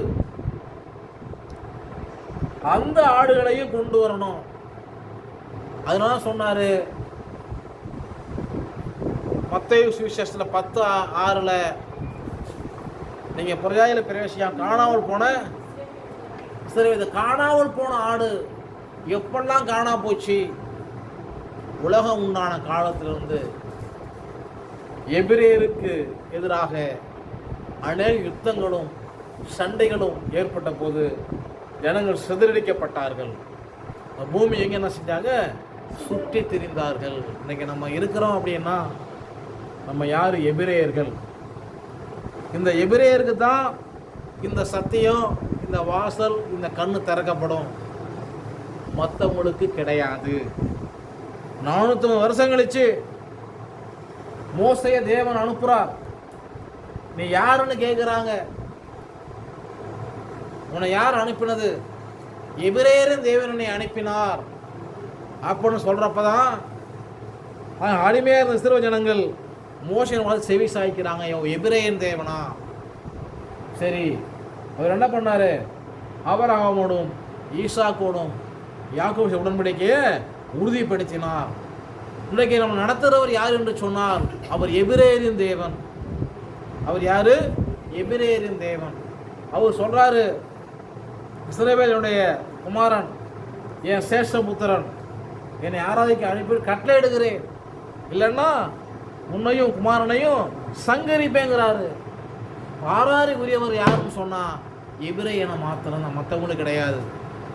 அந்த ஆடுகளையும் கொண்டு வரணும். அதனால சொன்னாரு மத்தேயு சுவிசேஷத்தில் 10:6 நீங்க பிரஜாயில பிரவேசியம் காணாமல் போன சரி, இது காணாமல் போன ஆடு எப்பெல்லாம் காணா போச்சு? உலகம் உண்டான காலத்திலிருந்து எபிரேயருக்கு எதிராக அநேக யுத்தங்களும் சண்டைகளும் ஏற்பட்ட போது ஜனங்கள் சிதறடிக்கப்பட்டார்கள். பூமி எங்க என்ன செஞ்சாங்க? சுற்றி திரிந்தார்கள். இன்னைக்கு நம்ம இருக்கிறோம் அப்படின்னா நம்ம யாரு? எபிரேயர்கள். இந்த எபிரேயருக்கு தான் இந்த சத்தியம், இந்த வாசல், இந்த கண்ணு திறக்கப்படும், மற்றவங்களுக்கு கிடையாது. 400 வருஷம் கழிச்சு மோசைய தேவன் அனுப்புறார். நீ யாருன்னு கேட்குறாங்க. உன்னை யார் அனுப்பினது? எபிரேயரின் தேவன் என்னை அனுப்பினார் அப்படின்னு சொல்றப்பதான் அடிமையாக இருந்த இஸ்ரவேல் ஜனங்கள் மோசையின் வார்த்தை செவி சாய்க்கிறாங்க. எபிரேயன் தேவனா? சரி, அவர் என்ன பண்ணாரு? ஆபிரகாமோடும் ஈசாக்கோடும் யாக்கோபு உடன்படிக்கையை உறுதிப்படுத்தினார். இன்றைக்கு நம்ம நடத்துகிறவர் யார் என்று சொன்னார்? அவர் எபிரேயரின் தேவன். அவர் யாரு? எபிரேயரின் தேவன். அவர் சொல்றாரு, இஸ்ரவேலுடைய குமாரன், என் சேஷ்டபுத்திரன், என்னை ஆராதிக்க அனுப்பி கட்டளை எடுக்கிறேன், இல்லைன்னா உன்னையும் குமாரனையும் சங்கரிப்பேங்கிறாரு. ஆராரிக்குரியவர் யாருன்னு சொன்னா எபிரேயனம் மாத்திரம் தான், மற்றவங்களுக்கு கிடையாது.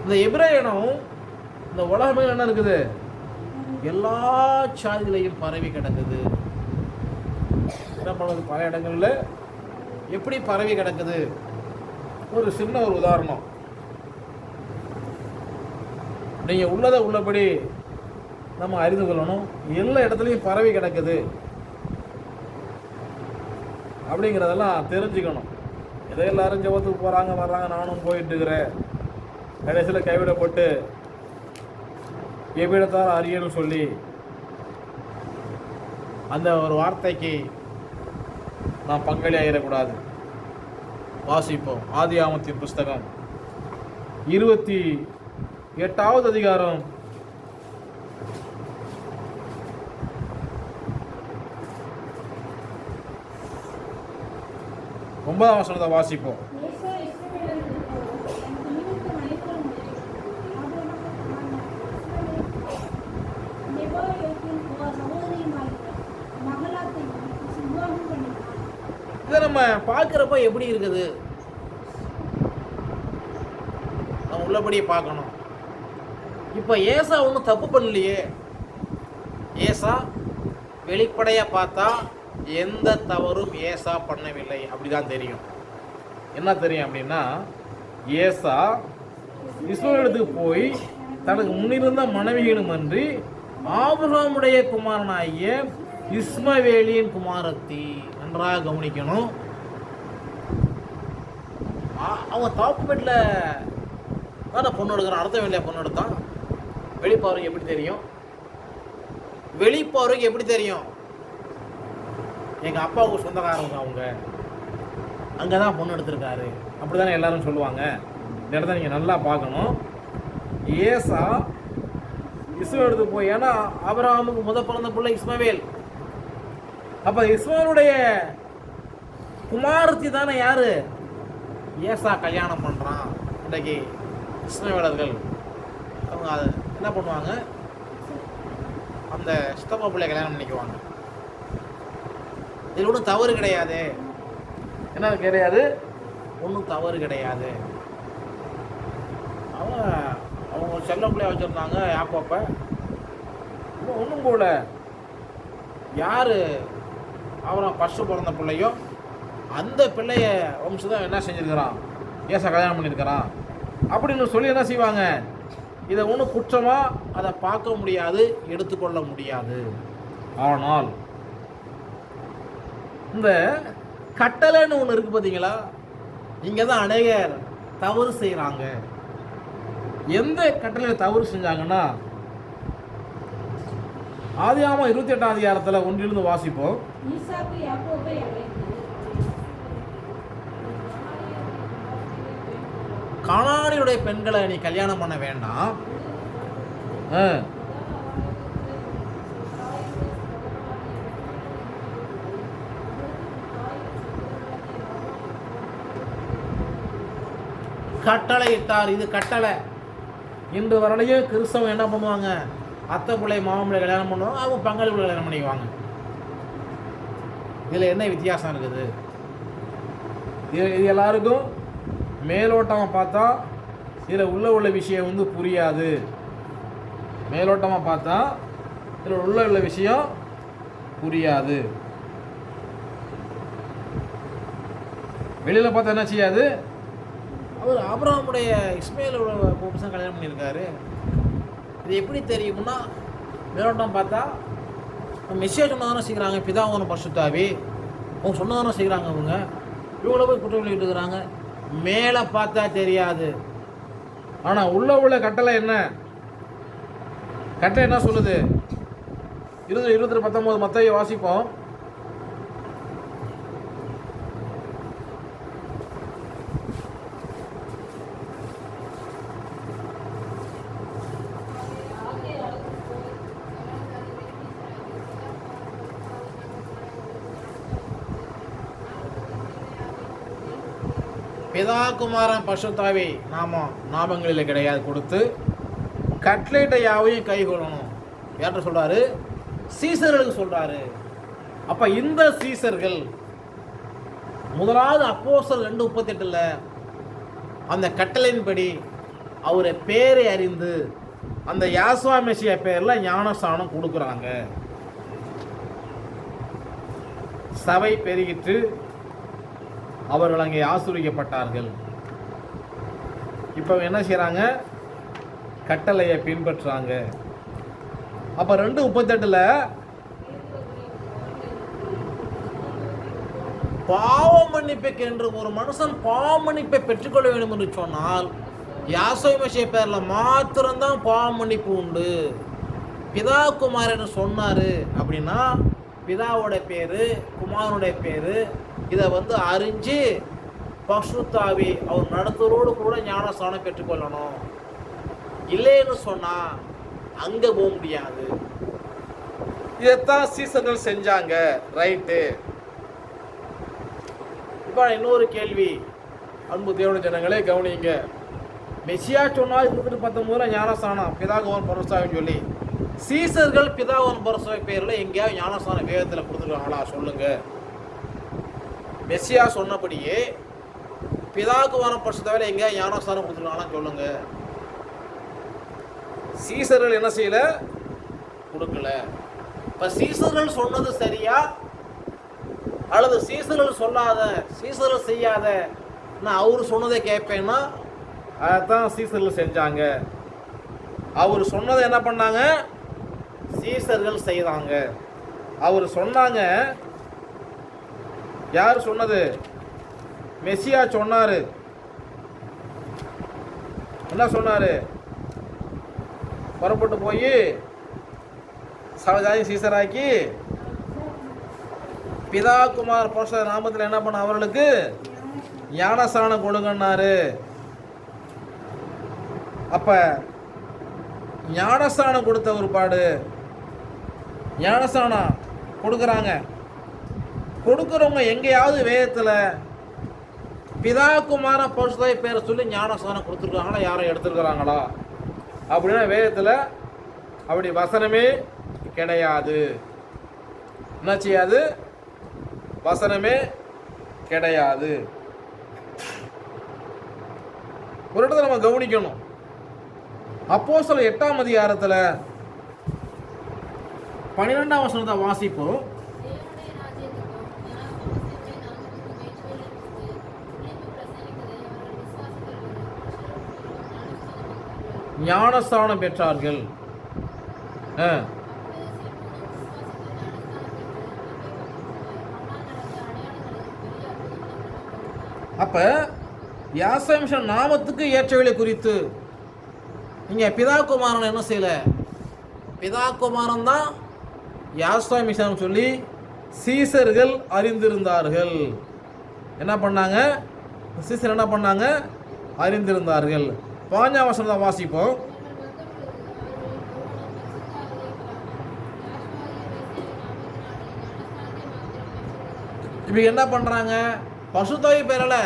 இந்த எபிரேயனம் இந்த உலகமே என்ன இருக்குது? எல்லா சாதிகளையும் பரவி கிடக்குது. என்ன பண்ணுறது, பல இடங்களில் எப்படி பரவி கிடக்குது. ஒரு சின்ன ஒரு உதாரணம், நீங்கள் உள்ளதை உள்ளபடி நம்ம அறிந்து கொள்ளணும். எல்லா இடத்துலையும் பரவி கிடக்குது அப்படிங்கிறதெல்லாம் தெரிஞ்சுக்கணும். ஏதோ எல்லாரும் ஜெபத்துக்கு போகிறாங்க வர்றாங்க, நானும் போயிட்டு இருக்கிறேன், கடைசியில் கைவிடப்பட்டு எவ்விடத்தார் அறியன்னு சொல்லி அந்த ஒரு வார்த்தைக்கு நாம் பங்காளி ஆகிடக்கூடாது. வாசிப்போம். ஆதியாகமத்தின் புஸ்தகம் 28வது அதிகாரம் 9ஆம் வசனத்தை வாசிப்போம். ஏசா இஸ்ரவேலருக்கு எனக்கு நிமித்த மலைப்புறம் நெபாயோத்தின் சகோதரியுமாகிய மகலாத்தை விவாகம் பண்ணினான். இதை நம்ம பார்க்குறப்ப எப்படி இருக்குது, நம்ம உள்ளபடியே பார்க்கணும். இப்போ ஏசா ஒன்றும் தப்பு பண்ணலையே. ஏசா வெளிப்படையாக பார்த்தா எந்த தவறும் ஏசா பண்ணவில்லை, அப்படிதான் தெரியும். என்ன தெரியும் அப்படின்னா, ஏசா இஸ்ரவேலுக்கு போய் தனக்கு முன்னிருந்த மனைவியினுமன்றி ஆபிரகாமுடைய குமாரனாகிய இஸ்மவேலியின் குமாரத்தி. நன்றாக கவனிக்கணும். அவன் தாப்பு வீட்டில் தானே பொண்ணு எடுக்கிறான், அர்த்தம் இல்லையா பொண்ணு எடுத்தான். வெளிப்பார்வைக்கு எப்படி தெரியும்? வெளிப்பார்வைக்கு எப்படி தெரியும்? எங்கள் அப்பாவுக்கு சொந்தக்காரங்க அவங்க, அங்கே தான் பொண்ணு எடுத்திருக்காரு, அப்படி தானே எல்லாரும் சொல்லுவாங்க. இந்த இடத்த நீங்கள் நல்லா பார்க்கணும். ஏசா இஸ்மவேலுக்கு போய், ஏன்னா ஆபிரகாமுக்கு பிறந்த பிள்ளை இஸ்மவேல். அப்போ இஸ்மவேலுடைய குமாரத்தி தானே யாரு? ஏசா கல்யாணம் பண்ணுறான். இன்றைக்கு இஸ்மவேலர்கள் அவங்க அதை என்ன பண்ணுவாங்க, அந்த சித்தப்பா பிள்ளை கல்யாணம் பண்ணிக்குவாங்க. இதில் ஒன்றும் தவறு கிடையாது. என்ன கிடையாது, ஒன்றும் தவறு கிடையாது. அவங்க செல்ல பிள்ளைய வச்சுருந்தாங்க யாக்கோப்பை. ஒன்றும் கூட யார் அவன் ஃபஸ்ட்டு பிறந்த பிள்ளையோ அந்த பிள்ளைய வம்சம் என்ன செஞ்சுருக்கிறான், ஏசா கல்யாணம் பண்ணியிருக்கிறான் அப்படின்னு சொல்லி என்ன செய்வாங்க. இதை ஒன்றும் குற்றமாக அதை பார்க்க முடியாது, எடுத்துக்கொள்ள முடியாது. ஆனால் இந்த கட்டளைன்னு ஒன்று இருக்குது பார்த்தீங்களா, இங்கே தான் அநேகர் தவறு செய்கிறாங்க. எந்த கட்டளையில் தவறு செஞ்சாங்கன்னா, ஆதியாகமம் 28ஆம் அதிகாரத்தில் 1 வாசிப்போம். ஈசாக்கு யாக்கோபை அழைத்து கானானியுடைய பெண்களை நீ கல்யாணம் பண்ண வேண்டாம், கட்டளை இட்டார். இது கட்டளை. இன்று வரலையும் கிறிஸ்தவம் என்ன பண்ணுவாங்க, அத்தை பிள்ளை மாமன் பிள்ளை கல்யாணம் பண்ணுவாங்க, அவங்க பங்காளி பிள்ளை கல்யாணம் பண்ணிக்குவாங்க. இதில் என்ன வித்தியாசம் இருக்குது? இது எல்லாருக்கும் மேலோட்டமாக பார்த்தா இதில் உள்ள விஷயம் புரியாது. மேலோட்டமாக பார்த்தா இதில் உள்ள விஷயம் புரியாது. வெளியில் பார்த்தா என்ன செய்யாது. அவர் ஆபிரகாமுடைய இஸ்மவேலோட வம்சம் கல்யாணம் பண்ணியிருக்காரு. இது எப்படி தெரியும்னா, மேலோட்டம் பார்த்தா மெசேஜ் சொன்னதானே செய்கிறாங்க, பிதாவான பரிசுத்தாவி அவங்க சொன்னதானே செய்கிறாங்க. இவங்கள போய் குற்றம் சொல்லிட்டு இருக்கிறாங்க. மேலே பார்த்தா தெரியாது. ஆனால் உள்ள கட்டளை என்ன? கட்டளை என்ன சொல்லுது? 20:19 மத்தேயு வாசிப்போம். பிதா குமாரன் பரிசுத்தாவி நாமங்களில் கிடையாது கொடுத்து கட்லேட்டை யாவையும் கை கொள்ளணும். யார்கிட்ட சொல்கிறாரு? சீசர்களுக்கு சொல்கிறாரு. அப்போ இந்த சீசர்கள் முதலாவது அப்போஸ்தலர் 2:38 அந்த கட்டளையின்படி அவரை பேரை அறிந்து அந்த யாசுவா மெசியா பேரில் ஞானஸ்தானம் கொடுக்குறாங்க. சபை பெருகிற்று, அவர்கள் அங்கே ஆசீர்வதிக்கப்பட்டார்கள். இப்போ என்ன செய்கிறாங்க? கட்டளையை பின்பற்றுறாங்க. அப்போ 2:38 பாவ மன்னிப்புக்கு என்று ஒரு மனுஷன் பாவ மன்னிப்பை பெற்றுக்கொள்ள வேண்டும் என்று சொன்னால் யாசோய் மசியா பேரில் மாத்திரம்தான் பாவ மன்னிப்பு உண்டு. பிதா குமாரன்னு சொன்னார் அப்படின்னா பிதாவோட பேர், குமாரனுடைய பேர், இதை அறிஞ்சு பசுத்தாவி அவர் நடத்துவரோடு கூட ஞானஸ்நானம் பெற்றுக்கொள்ளணும். இல்லைன்னு சொன்னால் அங்கே போக முடியாது. இதைத்தான் சீசர்கள் செஞ்சாங்க. ரைட்டு. இப்போ இன்னொரு கேள்வி, அன்பு தேவனுடைய ஜனங்களே கவனிங்க. மெசியா சொன்னால் 19 ஞானஸ்நானம் பிதாகுவன் பரசுத்தாவின்னு சொல்லி, சீசர்கள் பிதாகுவன் பரசுத்தாவி பேரில் எங்கேயாவது ஞானஸ்நானம் வேதத்தில் கொடுத்துருக்காங்களா? சொல்லுங்க. மெசியா சொன்னபடியே பிதாகுவன பரசுத்தாவில எங்கேயாவது ஞானஸ்நானம் கொடுத்துருக்காங்களான்னு சொல்லுங்க. சீசர்கள் என்ன செய்யல? கொடுக்கல. இப்போ சீசர்கள் சொன்னது சரியா அல்லது சீசர்கள் சொல்லாத, சீசர்கள் செய்யாத, நான் அவர் சொன்னதை கேட்பேன்னா அதைத்தான் சீசர்கள் செஞ்சாங்க. அவர் சொன்னதை என்ன பண்ணாங்க? சீசர்கள் செய்தாங்க. அவர் சொன்னாங்க. யார் சொன்னது? மெசியா சொன்னார். என்ன சொன்னார்? புறப்பட்டு போய் சகஜாதி சீசராக்கி பிதா குமார் பரிசுத்த நாமத்தில் என்ன பண்ண அவர்களுக்கு ஞானஸ்நானம் கொடுங்கன்னாரு. அப்ப ஞானஸ்நானம் கொடுத்த ஒருபாடு ஞானஸ்நானம் கொடுக்குறாங்க. கொடுக்குறவங்க எங்கேயாவது வேதத்தில் பிதா குமார பரிசுத்த பேரை சொல்லி ஞானஸ்நானம் கொடுத்துருக்காங்களா? யாரும் எடுத்துருக்குறாங்களா? அப்படின்னா வேதத்தில் அப்படி வசனமே கிடையாது. என்ன செய்யாது? வசனமே கிடையாது. ஒரு இடத்துல நம்ம கவனிக்கணும். அப்போஸ்தலர் 8ஆம் அதிகாரத்தில் 12ஆம் வசனத்தை வாசிப்போம். ஞானஸ்நானம் பெற்றார்கள். அப்ப யாசமிஷன் நாமத்துக்கு ஏற்றவில்லை குறித்து இங்க பிதா குமாரன் என்ன செய்யல? பிதா குமாரன் தான் யாசமிஷன் சொல்லி சீசர்கள் அறிந்திருந்தார்கள். என்ன பண்ணாங்க? சீசர் என்ன பண்ணாங்க? அறிந்திருந்தார்கள். 5ஆம் வசனத்தை வாசிப்போம். இப்போ என்ன பண்ணுறாங்க? பசுத்தாவி பெறலை,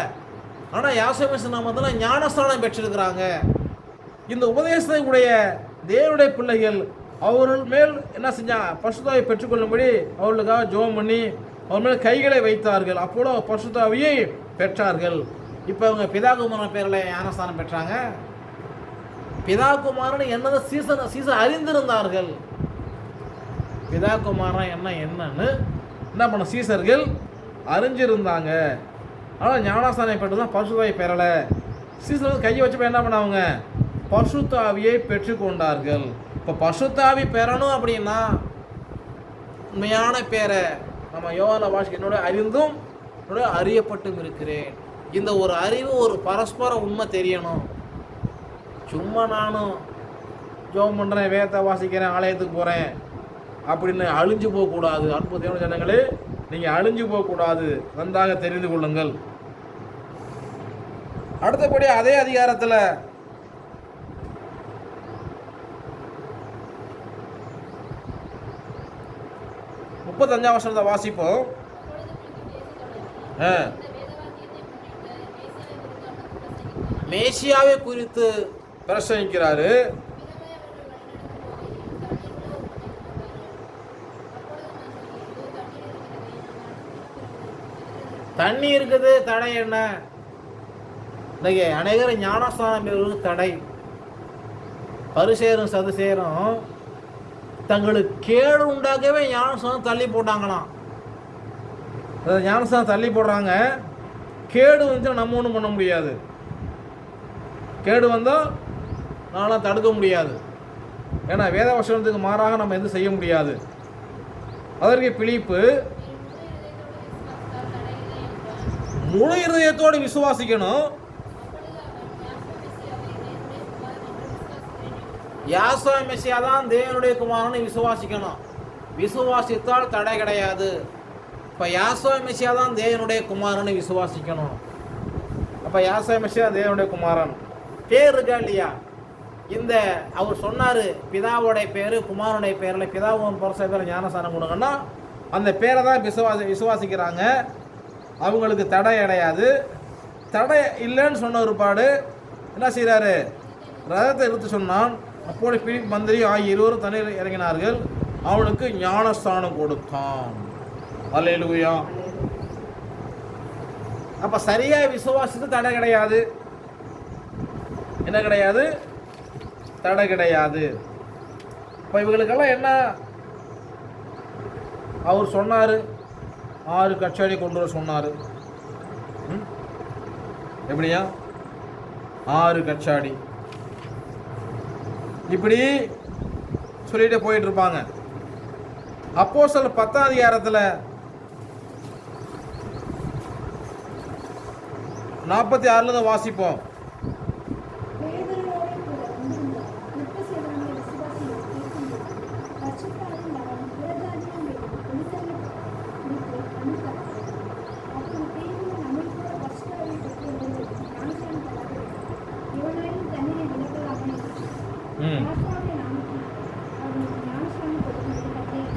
ஆனால் யாசமிஷன் நாமத்தில் ஞானஸ்நானம் பெற்றிருக்கிறாங்க. இந்த உபதேசத்துடைய தேவனுடைய பிள்ளைகள் அவர்கள் மேல் என்ன செஞ்சாங்க? பசுத்தாவை பெற்றுக்கொள்ளும்படி அவர்களுக்காக ஜெபம் பண்ணி அவர் மேல் கைகளை வைத்தார்கள். அப்போது பசுத்தாவியை பெற்றார்கள். இப்போ அவங்க பிதாகுமாரன் பேரில் ஞானஸ்நானம் பெற்றாங்க. பிதாகுமாரன் என்னதை சீசர் அறிந்திருந்தார்கள். பிதாகுமாரன் என்னன்னு என்ன பண்ண சீசர்கள் அறிஞ்சிருந்தாங்க. ஆனால் ஞானஸ்நானம் பெற்று தான் பரிசுத்தாவியை பெறலை. சீசர்கள் கையை வச்சப்போ என்ன பண்ணாங்க? பரிசுத்தாவியை பெற்றுக்கொண்டார்கள். இப்போ பரிசுத்தாவி பெறணும் அப்படின்னா உண்மையான பேரை நம்ம யோவான வாசிக்க என்னோட அறிந்தும் என்னோட அறியப்பட்டும் இருக்கிறேன். இந்த ஒரு அறிவு ஒரு பரஸ்பர உண்மை தெரியணும். சும்மா நானும் ஜெபம் பண்ணுறேன், வேதத்தை வாசிக்கிறேன், ஆலயத்துக்கு போகிறேன் அப்படின்னு அழிஞ்சு போகக்கூடாது. அன்பு தேவனுடைய ஜனங்களே, நீங்கள் அழிஞ்சு போகக்கூடாது. நன்றாக தெரிந்து கொள்ளுங்கள். அடுத்தபடி அதே அதிகாரத்தில் 35ஆம் வசனத்தை வாசிப்போம். மேசியாவை குறித்து பிரசங்கிக்கிறாரு. தண்ணி இருக்குது, தடை என்ன? இன்னைக்கு அநேகர் ஞானஸ்நானம் பெறுவது தடை. பரிசேரும் சதுசேரும் தங்களுக்கு கேடு உண்டாக்கவே ஞானஸ்நானம் தள்ளி போட்டாங்களாம். அதை ஞானஸ்தானம் தள்ளி போடுறாங்க. கேடு வந்துச்சுன்னா நம்ம ஒன்றும் பண்ண முடியாது. கேடு வந்தால் நான்லாம் தடுக்க முடியாது. ஏன்னா வேத வசனத்துக்கு மாறாக நம்ம எதுவும் செய்ய முடியாது. அதற்கு பிலிப்பு முழு இருதயத்தோடு விசுவாசிக்கணும். யாசோ மெசியா தான் தேவனுடைய குமாரனை விசுவாசிக்கணும். விசுவாசித்தால் தடை கிடையாது. இப்போ யாசோ மெசியா தான் தேவனுடைய குமாரனை விசுவாசிக்கணும். அப்போ யாசோ மெசியா தேவனுடைய குமாரன் பேர் இருக்கா இல்லையா? இந்த அவர் சொன்னார் பிதாவோடைய பேர் குமாரனுடைய பேரில் பிதாவும் பொருச பேர் ஞானஸ்தானம் கொடுங்கன்னா அந்த பேரை தான் விசுவாசிக்கிறாங்க. அவங்களுக்கு தடை கிடையாது. தடை இல்லைன்னு சொன்ன ஒரு பாடு என்ன செய்கிறாரு? ரதத்தை எடுத்து சொன்னான். அப்போது பிலிப் மந்திரி ஆகிய இருவரும் தண்ணீர் இறங்கினார்கள். அவனுக்கு ஞானஸ்தானம் கொடுத்தான். அல்லேலூயா. அப்போ சரியாக விசுவாசித்து தடை கிடையாது. என்ன கிடையாது? தடை கிடையாது. இப்போ இவங்களுக்கெல்லாம் என்ன அவர் சொன்னார்? 6 கச்சாடி கொண்டு வர சொன்னார். எப்படியா? 6 கச்சாடி இப்படி சொல்லிட்டு போயிட்டு இருப்பாங்க. அப்போஸ்தலர் 10ஆம் அதிகாரத்தில் 46 வாசிப்போம்.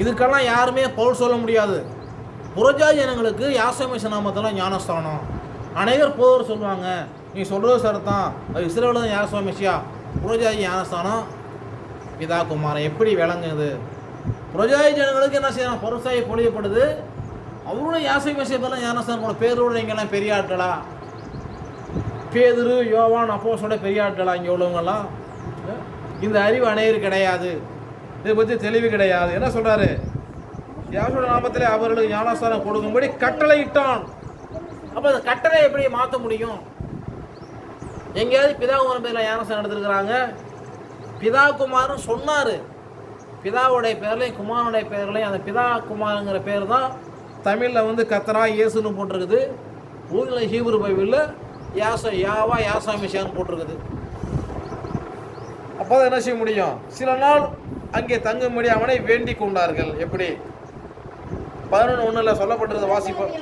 இதுக்கெல்லாம் யாருமே பவுல் சொல்ல முடியாது. புறஜாதி ஜனங்களுக்கு யாசோமேச நாமத்தில் ஞானஸ்தானம். அனைவர் போதவர் சொல்லுவாங்க, நீ சொல்கிறது சரிதான், அது இஸ்ரவேல் தான் யாசோமேசியா, புறஜாதி ஞானஸ்தானம் பிதா குமாரன். எப்படி விளங்குது? புறஜாதி ஜனங்களுக்கு என்ன செய்யணும்? பொருசாயை பொழியப்படுது. அவங்களும் யாசோமேசியப்பெல்லாம் ஞானஸ்தானம் கூட பேரோடு இங்கெல்லாம் பெரிய ஆட்களா? பேதுரு யோவான் அப்போஸ்தலரோட பெரிய ஆட்களா இங்கே உள்ளவங்கெல்லாம்? இந்த அறிவு அனைவரும் கிடையாது. இதை பற்றி தெளிவு கிடையாது. என்ன சொல்கிறாரு? யாசோட நாமத்திலே அவர்களுக்கு ஞானஸ்தானம் கொடுக்கும்படி கட்டளை இட்டான். அப்போ அந்த கட்டளை எப்படி மாற்ற முடியும்? எங்கேயாவது பிதா குமாரன் பேரில் ஞானஸ்தானம் எடுத்துருக்குறாங்க? பிதா குமாரன் சொன்னார். பிதாவுடைய பேர்லையும் குமாரனுடைய பேர்லையும் அந்த பிதா குமாரங்கிற பேர் தான் தமிழில் கத்தரா இயேசுன்னு போட்டிருக்குது. ஊரில் ஹீப்ரு பைபிளில் யாவா யாசாமிஷான்னு போட்டிருக்குது. அப்போ தான் என்ன செய்ய முடியும்? சில நாள் அங்கே தங்கும்படி அவனை வேண்டிக் கொண்டார்கள். எப்படி? 11:1 சொல்லப்பட்டிருந்த வாசிப்போம்.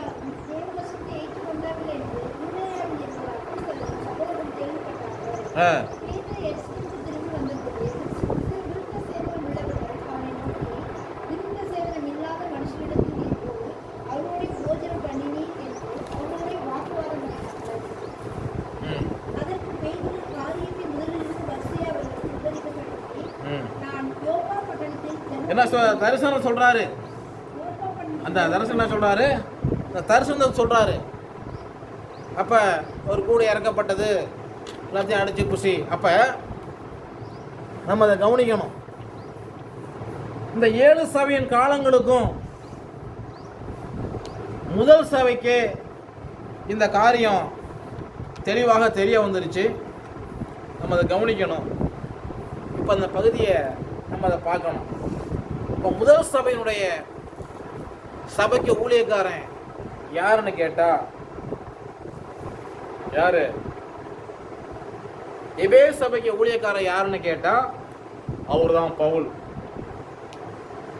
என்ன தரிசனம் சொல்றாரு? அந்த தரிசனம் என்ன சொல்றாரு? அந்த தரிசனம் சொல்றாரு. அப்ப ஒரு கூடை இறக்கப்பட்டது, எல்லாத்தையும் அடிச்சு குசி. அப்ப நம்ம அதை கவனிக்கணும். இந்த 7 சபையின் காலங்களுக்கும் முதல் சபைக்கு இந்த காரியம் தெளிவாக தெரிய வந்துருச்சு. நம்ம அதை கவனிக்கணும். இப்போ அந்த பகுதியை நம்ம அதை பார்க்கணும். இப்போ முதல் சபையினுடைய சபைக்கு ஊழியக்காரன் யாருன்னு கேட்டா யாரு? எபே சபைக்கு ஊழியக்காரன் யாருன்னு கேட்டா அவர் தான் பவுல்.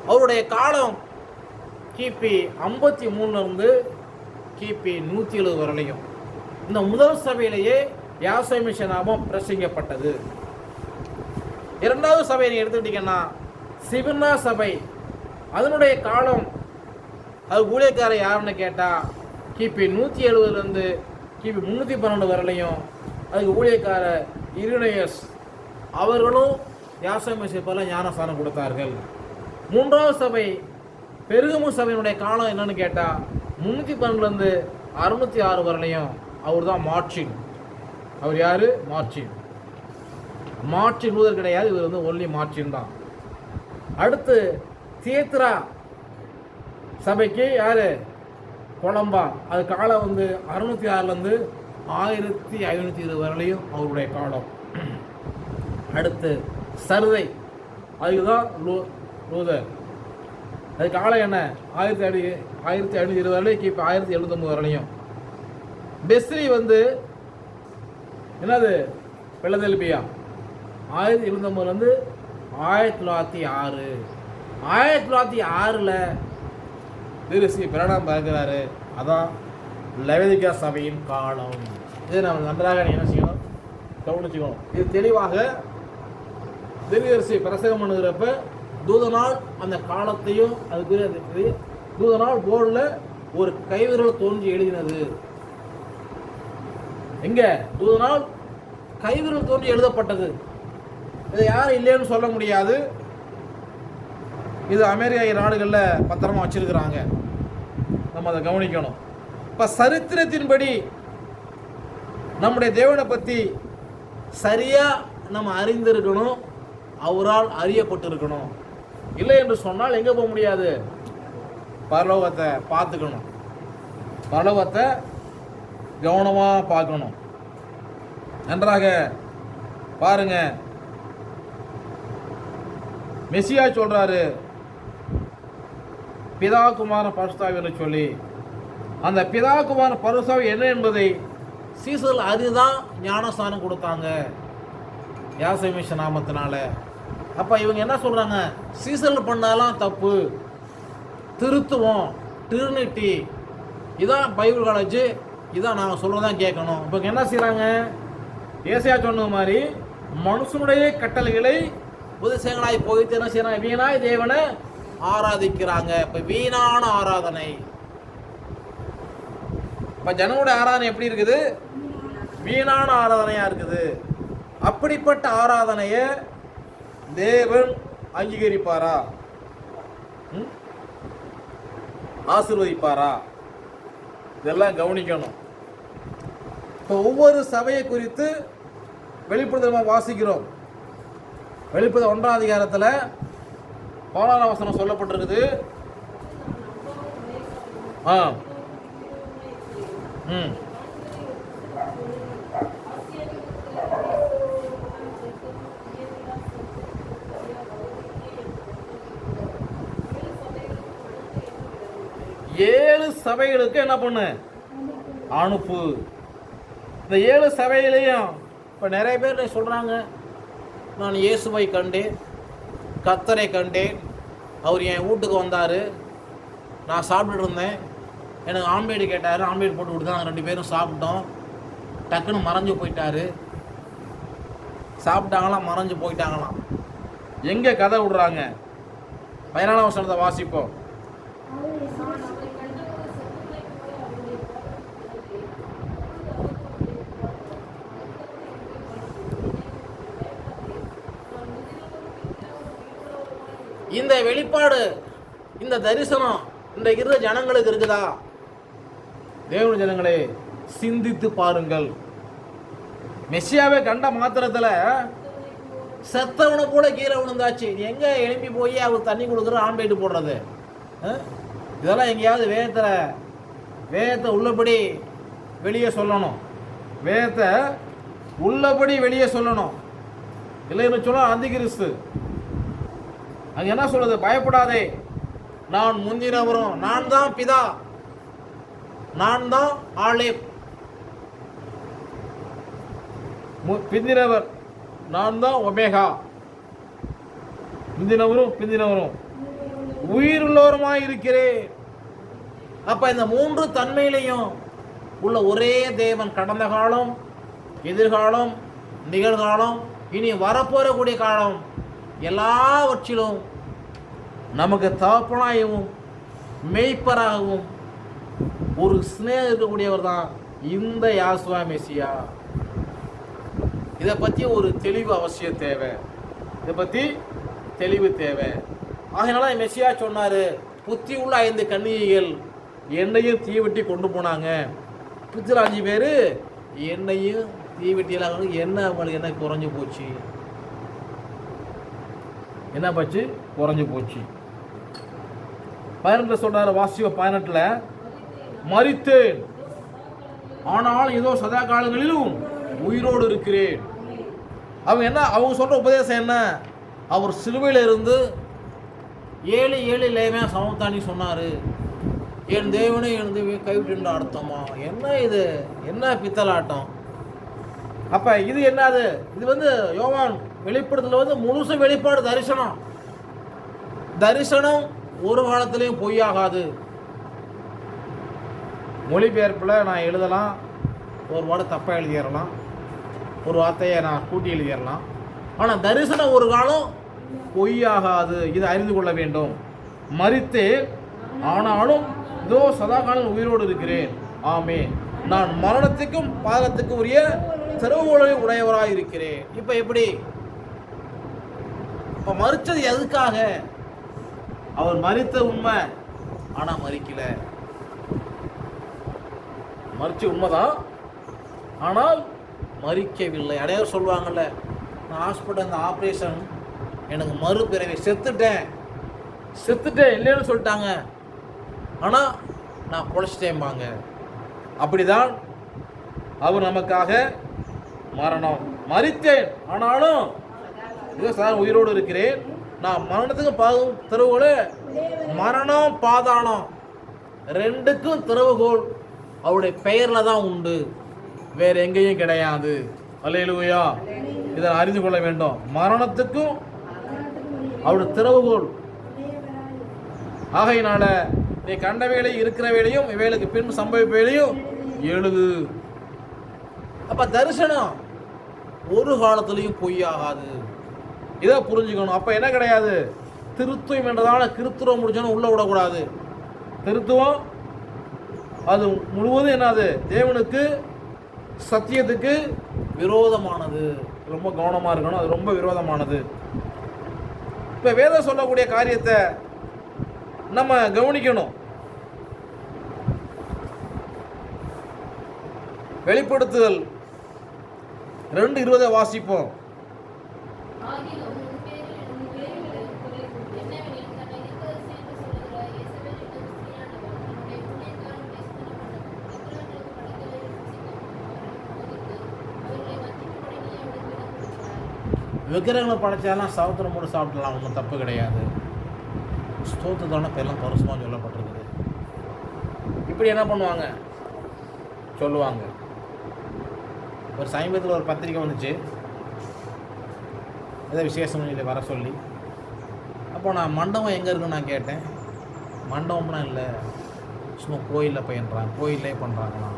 அவருடைய காலம் கிபி 53 இருந்து கிபி 170 வரலையும் இந்த முதல் சபையிலேயே யாசோமிஷ நாமம் பிரசங்கப்பட்டது. இரண்டாவது சபையை நீங்க எடுத்துக்கிட்டீங்கன்னா சிபிர்னா சபை, அதனுடைய காலம் அது ஊழியக்காரர் யாருன்னு கேட்டால் கிபி 170 கிபி 312 வரலையும் அதுக்கு ஊழியக்காரர் இரினேயஸ் அவர்களும் யாசோமிஷப்பெல்லாம் ஞானஸ்தானம் கொடுத்தார்கள். மூன்றாவது சபை பெருகமு சபையினுடைய காலம் என்னன்னு கேட்டால் 312 606 வரலையும் அவர் தான் மார்ச்சின். அவர் யார்? மார்ச்சின். மார்ச்சின் லூதர் கிடையாது, இவர் ஒன்லி மார்ச்சின் தான். அடுத்து தியேத்ரா சபைக்கு யாரு? குழம்பா, அது காலம் வந்து 606 1520 வரலையும் அவருடைய காலம். அடுத்து சருதை, அதுதான் லூதர், அது காலம் என்ன 1520 வரலையும் கிபி 1079 வரலையும். பெஸ்ரி வந்து என்னது பிலதெல்பியா 1079 1906. 1906 திருசி பிரணாம் பார்க்கிறாரு. அதான் லவோதிக்கா சபையின் காலம். இது நம்ம நன்றாக என்ன செய்யணும், கவனிச்சுக்கணும். இது தெளிவாக திருசி பிரசங்கம் பண்ணுகிறப்ப தூதனால் அந்த காலத்தையும் அதுக்குரிய தூதனால் போர்டில் ஒரு கைவிரல் தோன்றி எழுதினது. எங்க தூதனால் கைவிரல் தோன்றி எழுதப்பட்டது. இதை யாரும் இல்லைன்னு சொல்ல முடியாது. இது அமெரிக்க நாடுகளில் பத்திரமா வச்சிருக்கிறாங்க. நம்ம அதை கவனிக்கணும். இப்போ சரித்திரத்தின்படி நம்முடைய தேவனை பற்றி சரியாக நம்ம அறிந்திருக்கணும், அவரால் அறியப்பட்டிருக்கணும். இல்லை என்று சொன்னால் எங்கே போக முடியாது, பரலோகத்தை பார்த்துக்கணும், பரலோகத்தை கவனமாக பார்க்கணும். நன்றாக பாருங்க, மெசியா சொல்றாரு பிதா குமாரன் பரிசுத்தாவி என்று சொல்லி. அந்த பிதா குமாரன் பரிசுத்தாவி என்ன என்பதை சீசர்கள் அறிந்துதான் ஞானஸ்தானம் கொடுத்தாங்க யாசமிஷ நாமத்தினால. அப்போ இவங்க என்ன சொல்கிறாங்க, சீசர்கள் பண்ணாலாம் தப்பு, திருத்துவம், ட்ரினிட்டி, இதான் பைபிள் காலேஜ், இதான் நாங்கள் சொல்கிறதான் கேட்கணும். இப்போ என்ன செய்கிறாங்க, ஏசையா சொன்ன மாதிரி மனுஷனுடைய கட்டளைகளை புதுசங்களாய் போயிட்டு என்ன செய்யறாங்க, வீணாய் தேவனை ஆராதிக்கிறாங்க. இப்போ வீணான ஆராதனை. இப்போ ஜனங்களுடைய ஆராதனை எப்படி இருக்குது, வீணான ஆராதனையாக இருக்குது. அப்படிப்பட்ட ஆராதனையை தேவன் அங்கீகரிப்பாரா, ஆசீர்வதிப்பாரா, இதெல்லாம் கவனிக்கணும். இப்போ ஒவ்வொரு சபையை குறித்து வெளிப்படுத்தல் வாசிக்கிறோம். வெளிப்படுத்தல் 1ஆம் அதிகாரத்தில் 14ஆம் வசனம் சொல்லப்பட்டிருக்குது. ஏழு சபைகளுக்கு என்ன பண்ணு, அனுப்பு. இந்த 7 சபையிலையும் இப்போ நிறைய பேர் சொல்கிறாங்க, நான் இயேசுவை கண்டேன், கர்த்தரை கண்டேன், அவர் என் வீட்டுக்கு வந்தார், நான் சாப்பிட்டுட்டு இருந்தேன், எனக்கு ஆம்லேட் கேட்டார், ஆம்லேட் போட்டு கொடுத்தா நாங்கள் 2 பேரும் சாப்பிட்டோம், டக்குன்னு மறைஞ்சு போயிட்டார். சாப்பிட்டாங்களாம், மறைஞ்சு போயிட்டாங்களாம். எங்கே கதை விடுறாங்க, 14ஆம் வசனத்தை வாசிப்போம். இந்த வெளிப்பாடு, இந்த தரிசனம் இந்த இருந்த ஜனங்களுக்கு இருக்குதா? தேவனுடைய ஜனங்களே, சிந்தித்து பாருங்கள். மெசியாவை கண்ட மாத்திரத்தில் செத்தவனை போல கீழே விழுந்தாச்சு. எங்கே எழுப்பி போய் அவர் தண்ணி கொடுக்குற, ஆம்பேட்டு போடுறது, இதெல்லாம் எங்கேயாவது வேதத்தை உள்ளபடி வெளியே சொல்லணும். வேதத்தை உள்ளபடி வெளியே சொல்லணும். இல்லைன்னு சொன்னால் அந்திகிறிஸ்து. அங்கே என்ன சொல்றது, பயப்படாதே, நான் முந்தினவரும், நான் தான் பிதா, நான் தான் ஆளே, பிந்தினவர், நான் தான் ஒமேகா, முந்தினவரும் பிந்தினவரும் உயிருள்ளவருமாய் இருக்கிறேன். அப்ப இந்த 3 தன்மையிலையும் உள்ள ஒரே தேவன் கடந்த காலம், எதிர்காலம், நிகழ்காலம், இனி வரப்போறக்கூடிய காலம், எல்லாவற்றிலும் நமக்கு தகப்பனாகவும் மெய்ப்பராகவும் ஒரு ஸ்நேகம் இருக்கக்கூடியவர் தான் இந்த யாசுவா மெசியா. இதை பற்றி ஒரு தெளிவு அவசியம் தேவை, இதை பற்றி தெளிவு தேவை. ஆகையினால மெசியா சொன்னார், புத்தி உள்ள 5 கன்னிகைகள் என்னையும் தீவெட்டி கொண்டு போனாங்க. புத்திர 5 பேர் என்னையும் தீவெட்டியெல்லாம் என்ன அவங்களுக்கு என்ன குறைஞ்சி போச்சு, என்ன பச்சு குறைஞ்சி போச்சு. 18 சொல்றாரு, வாசிவ 18 மரித்தேன், ஆனால் இதோ சதா காலங்களிலும் உயிரோடு இருக்கிறேன். அவங்க சொல்ற உபதேசம் என்ன? அவர் சிலுவையில் இருந்து 7 லேமே சமத்தானி சொன்னாரு. என் தேவனே என் தேவன் கைவிட்டு அர்த்தமா? என்ன இது? என்ன பித்தலாட்டம்? அப்ப இது என்னது? இது யோவான் வெளிப்படுத்தல முழுசு வெளிப்பாடு தரிசனம். தரிசனம் ஒரு காலத்திலையும் பொய்யாகாது. மொழிபெயர்ப்பில் நான் எழுதலாம், ஒரு வார்த்தை தப்பாக எழுதிடலாம், ஒரு வார்த்தையை நான் கூட்டி எழுதிடலாம். ஆனால் தரிசனம் ஒரு காலம் பொய்யாகாது. இதை அறிந்து கொள்ள வேண்டும். மரித்தேன், ஆனாலும் இதோ சதா காலம் உயிரோடு இருக்கிறேன். ஆமென். நான் மரணத்துக்கும் பாதத்துக்கும் உரிய திறவுகோலை உடையவராக இருக்கிறேன். இப்போ எப்படி? இப்போ மரித்தது எதுக்காக? அவர் மரித்த உண்மை, ஆனால் மரிக்கல. மரிச்ச உண்மைதான், ஆனால் மரிக்கவில்லை. அடையாளம் சொல்லுவாங்கல்ல, நான் ஹாஸ்பிட்டல் இந்த ஆப்ரேஷன் எனக்கு மறுபிறவை, செத்துட்டேன் இல்லைன்னு சொல்லிட்டாங்க, ஆனால் நான் பொழைச்சிட்டேன்பாங்க. அப்படிதான் அவர் நமக்காக மரணம். மரித்தேன், ஆனாலும் இதோ சார் உயிரோடு இருக்கிறேன். நான் மரணத்துக்கு திறவுகோல், மரணம் பாதாளம் ரெண்டுக்கும் திறவுகோல் அவருடைய பெயரில் தான் உண்டு, வேற எங்கேயும் கிடையாது. அல்லேலூயா. இதை அறிந்து கொள்ள வேண்டும். மரணத்துக்கும் அவருடைய திறவுகோல். ஆகையினால நீ கண்ட வேலை இருக்கிற வேலையும் இவைகளுக்கு பின் சம்பவிப்ப வேலையும் எழுது. அப்ப தரிசனம் ஒரு காலத்திலையும் பொய்யாகாது. இதை புரிஞ்சுக்கணும். அப்ப என்ன கிடையாது? திருத்துவம் என்றதால கிறித்துவம் முடிச்சோன்னு உள்ள விடக்கூடாது. திருத்துவம் அது முழுவதும் என்னது? தேவனுக்கு சத்தியத்துக்கு விரோதமானது. ரொம்ப கவனமாக இருக்கணும். அது ரொம்ப விரோதமானது. இப்போ வேதம் சொல்லக்கூடிய காரியத்தை நம்ம கவனிக்கணும். வெளிப்படுத்துதல் 2:20 வாசிப்போம். விக்கிரகங்களை படைச்சாலாம் சவுத்திரம் போட்டு சாப்பிடலாம், ஒன்றும் தப்பு கிடையாது. ஸ்தோத்திரத்தான பேரெல்லாம் பரிசுமாக சொல்லப்பட்டிருக்குது. இப்படி என்ன பண்ணுவாங்க? சொல்லுவாங்க. ஒரு சமீபத்தில் ஒரு பத்திரிக்கை வந்துச்சு, ஏதோ விசேஷம் இல்லை வர சொல்லி. அப்போ நான் மண்டபம் எங்கே இருக்குன்னு நான் கேட்டேன். மண்டபம்லாம் இல்லை, சும்மா கோயிலில் பயின்றாங்க, கோயிலே பண்ணுறாங்களாம்.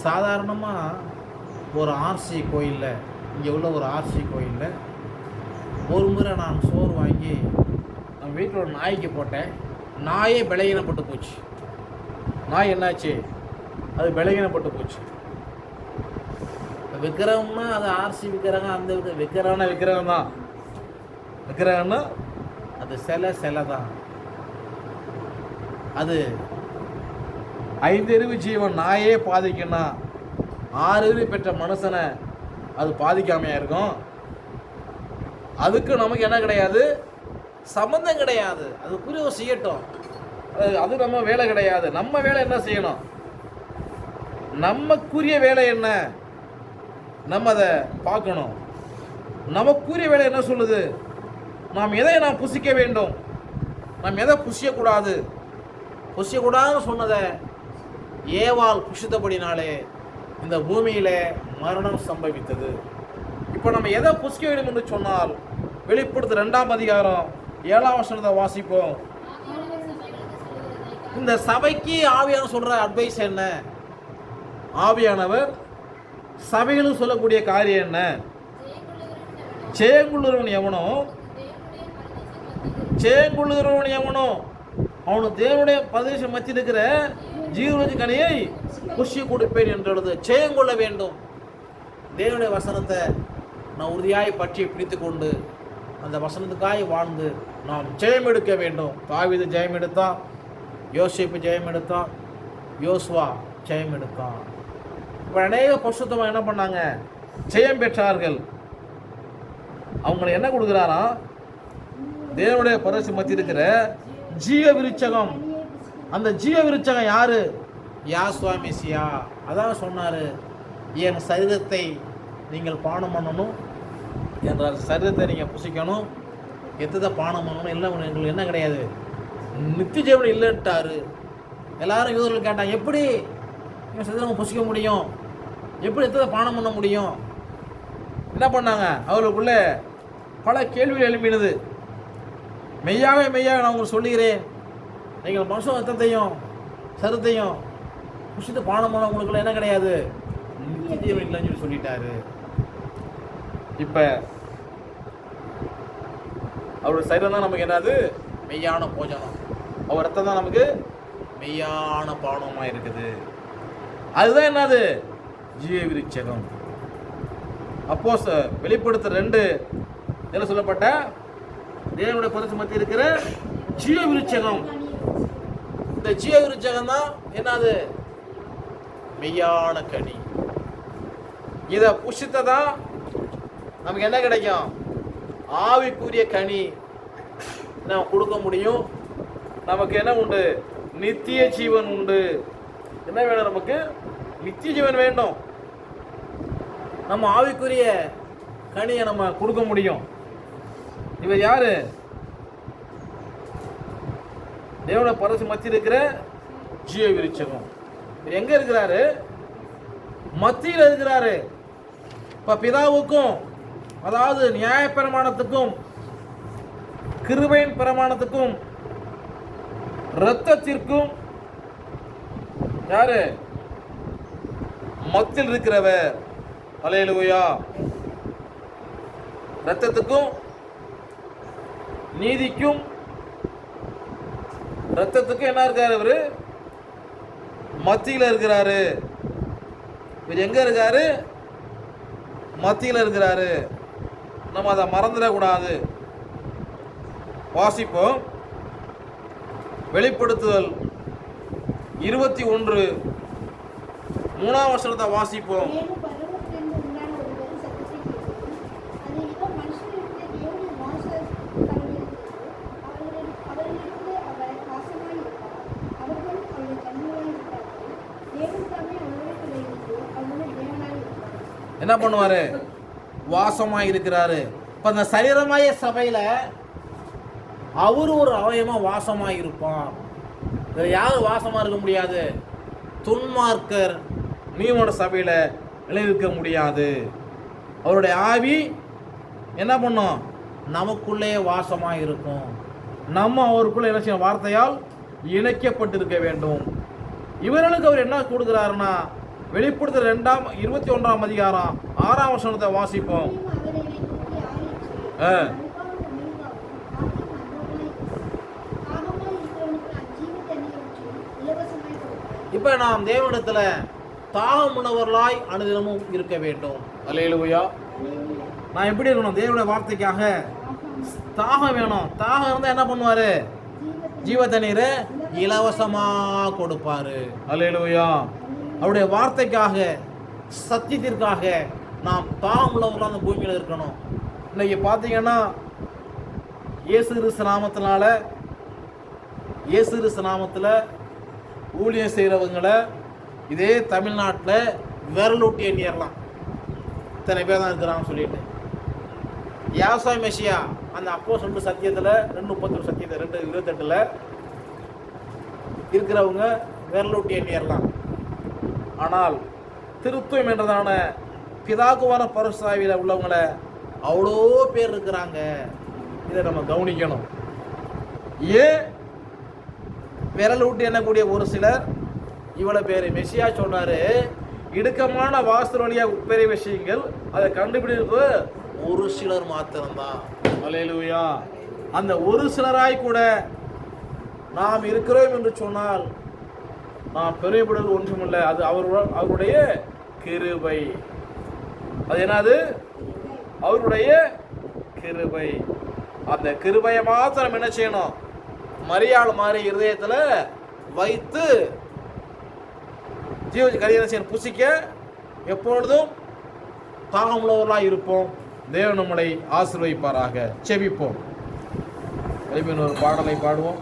சாதாரணமாக ஒரு ஆர்சி கோயிலில், இங்கே உள்ள ஒரு ஆர்சி கோயிலில் ஒரு முறை நான் சோறு வாங்கி நம்ம வீட்டில் ஒரு நாய்க்கு போட்டேன். நாயே பலகீனப்பட்டு போச்சு. நாய் என்னாச்சு? அது பலகீனப்பட்டு போச்சு. விக்கிரகம்னா அது ஆர்சி விக்கிரகம், அந்த விக்கிரகம்னா விக்கிரகம் தான். விக்கிரகம்னா அது சிலை தான். அது 5 அறிவு ஜீவன் நாயே பாதிக்குன்னா 6 அறிவு பெற்ற மனுஷனை அது பாதிக்காமையா இருக்கும்? அதுக்கு நமக்கு என்ன கிடையாது? சம்பந்தம் கிடையாது. அதுக்குரிய செய்யட்டும், அது நம்ம வேலை கிடையாது. நம்ம வேலை என்ன செய்யணும்? நமக்குரிய வேலை என்ன? நம்ம அதை பார்க்கணும். நமக்குரிய வேலை என்ன சொல்லுது? நாம் எதை நாம் புசிக்க வேண்டும், நாம் எதை புசியக்கூடாது. புசியக்கூடாதுன்னு சொன்னதை ஏவாள் புசித்தபடினாலே இந்த பூமியிலே மரணம் சம்பவித்தது. இப்போ நம்ம எதை புசிக்க வேண்டும் என்று சொன்னால், வெளிப்படுத்த 2ஆம் அதிகாரம் 7ஆம் வசனத்தை வாசிப்போம். இந்த சபைக்கு ஆவியானவர் சொல்ற அட்வைஸ் என்ன? ஆவியானவர் சபைகளும் சொல்லக்கூடிய காரியம் என்ன? சேங்குள்ளுறவன் எவனோ அவனுக்கு தேவனுடைய பிரதேசம் மத்தியில் இருக்கிற ஜீவனுடைய கனியை புஷி கொடுப்பேன் என்றது. ஜெயங்கொள்ள வேண்டும். தேவனுடைய வசனத்தை நான் உறுதியாய் பற்றி பிடித்து கொண்டு அந்த வசனத்துக்காய் வாழ்ந்து நாம் ஜெயம் எடுக்க வேண்டும். தாவீது ஜெயம் எடுத்தான், யோசேப்பு ஜெயம் எடுத்தான், யோசுவா ஜெயம் எடுத்தான். இப்போ அநேக பரிசுத்தமாக என்ன பண்ணாங்க? ஜெயம் பெற்றார்கள். அவங்களை என்ன கொடுக்குறாரா? தேவனுடைய பரிசு மத்தியில் இருக்கிற ஜீவ விருட்சகம், அந்த ஜீவ விருட்சகம் யாரு? யாசுவா மெசியா. அதான் சொன்னார், என் சரீரத்தை நீங்கள் பானம் பண்ணணும், என்ற சரீரத்தை நீங்கள் புசிக்கணும், எத்ததை பானம் பண்ணணும், இல்லை எங்களுக்கு என்ன கிடையாது, நித்திய ஜீவன் இல்லைன்ட்டாரு. எல்லாரும் யூதர்கள் கேட்டாங்க, எப்படி என் சரீரம் புசிக்க முடியும், எப்படி எத்ததை பானம் பண்ண முடியும்? என்ன பண்ணாங்க? அவர்களுக்குள்ளே பல கேள்விகள் எழுப்பினது. மெய்யாக நான் உங்களுக்கு சொல்லுகிறேன், நீங்கள் மனுஷன் ரத்தத்தையும் சரத்தையும் புசித்து பானம் பண்ண உங்களுக்குள்ள என்ன கிடையாது, நித்திய ஜீவன் இல்லைன்னு சொல்லி சொல்லிட்டாரு. இப்போ அவருடைய சரீரம் தான் நமக்கு என்னது, மெய்யான போஜனம். அவர் ரத்தம் தான் நமக்கு மெய்யான பானமாக இருக்குது. அதுதான் என்னது, ஜீவ விருட்சகம். அப்போ வெளிப்படுத்த 2 என்ன சொல்லப்பட்ட தேவனுடைய பரிசு மத்தியில் இருக்கிற ஜீவ விருட்சகம். இந்த ஜீவ விருட்சகம் தான் என்னது, மெய்யான கனி. இதை புஷித்ததான் நமக்கு என்ன கிடைக்கும், ஆவிக்குரிய கனி நம்ம கொடுக்க முடியும். நமக்கு என்ன உண்டு, நித்திய ஜீவன் உண்டு. என்ன வேணும் நமக்கு, நித்திய ஜீவன் வேண்டும். நம்ம ஆவிக்குரிய கனியை நம்ம கொடுக்க முடியும். இவர் யாரு, தேவனுடைய பரிசு மத்தியில் இருக்கிற ஜீவ விருட்சகம். இவர் எங்க இருக்கிறாரு, மத்தியில் இருக்கிறாரு. இப்ப பிதாவுக்கும், அதாவது நியாய பிரமாணத்துக்கும் கிருபையின் பிரமாணத்துக்கும் இரத்தத்திற்கும் யாரு, மத்தியில் இருக்கிறவர். அல்லேலூயா. இரத்தத்துக்கும் நீதிக்கும், இரத்தத்துக்கும் என்ன இருக்காரு, இவரு மத்தியில் இருக்கிறாரு. இவர் எங்க இருக்காரு, மத்தியில் இருக்கிறாரு. நம்ம அதை மறந்துடக்கூடாது. வாசிப்போம். வெளிப்படுத்துதல் 21 3ஆம் வசனத்தை வாசிப்போம். என்ன பண்ணுவாரு, வாசமாய் இருக்கிறாரு. இப்ப அந்த சரீரமாய சபையில அவரு ஒரு அவயமா வாசமாய் இருப்பான். யாரும் வாசமா இருக்க முடியாது. துன்மார்க்கர் நீமோட சபையில நிலைநிற்க முடியாது. அவருடைய ஆவி என்ன பண்ணும், நமக்குள்ளே வாசமாய் இருக்கும். நம்ம அவருக்குள்ள என்ன செய்ய, வார்த்தையால் இணைக்கப்பட்டிருக்க வேண்டும். இவர்களுக்கு அவர் என்ன கொடுக்கிறாருன்னா, வெளிப்படுத்த 21ஆம் அதிகாரம் 6ஆம் வசனத்தை வாசிப்போம். இப்ப நாம் தேவனிடத்துல தாகம் உணவர்களாய் அனுதினமும் இருக்க வேண்டும். அல்லேலூயா. நான் எப்படி இருக்கணும், தேவனுடைய வார்த்தைக்காக தாகம் வேணும். தாகம் இருந்தா என்ன பண்ணுவாரு, ஜீவ தண்ணீரை இலவசமா கொடுப்பாரு. அல்லேலூயா. அவருடைய வார்த்தைக்காக, சத்தியத்திற்காக நாம் தாகம் உள்ளவர்களாக அந்த பூமியில் இருக்கணும். இன்னைக்கு பார்த்தீங்கன்னா இயேசு கிறிஸ்து நாமத்தில் ஊழியம் செய்கிறவங்களை இதே தமிழ்நாட்டில் விரலூட்டி எண்ணிடலாம். இத்தனை பேர் தான் இருக்கிறாங்கன்னு சொல்லிட்டு. யாசுவா மெசியா அந்த அப்போஸ்தலர் சத்தியத்தில் 2:31 சத்தியத்தை 2:28 இருக்கிறவங்க விரலூட்டி எண்ணிடலாம். ஆனால் திருத்துவம் என்றதான பிதாகுவான பரிசுத்தாவியில் உள்ளவங்களை அவ்வளோ பேர் இருக்கிறாங்க. இதை நம்ம கவனிக்கணும். ஏன் விரல் விட்டு எண்ணக்கூடிய ஒரு சிலர் இவ்வளோ பேர், மெசியா சொன்னாரு, இடுக்கமான வாசல் வழியாக பெரிய விஷயங்கள் அதை கண்டுபிடிப்பு ஒரு சிலர் மாத்திரம்தான். அல்லேலூயா. அந்த ஒரு சிலராய் கூட நாம் இருக்கிறோம் என்று சொன்னால் நாம் பெரியப்படுவது ஒன்றுமில்லை. அது அவருடைய கிருபை. அது என்னது, அவருடைய கிருபை. அந்த கிருபையை மாத்திரம் என்ன செய்யணும், மரியாள் மாதிரி இருதயத்தில் வைத்து ஜீவ கரியனை செய்ய புசிக்க எப்பொழுதும் தாகமுள்ளவர்களாக இருப்போம். தேவன் நம்மளை ஆசீர்வதிப்பாராக. செபிப்போம். ஒரு பாடலை பாடுவோம்.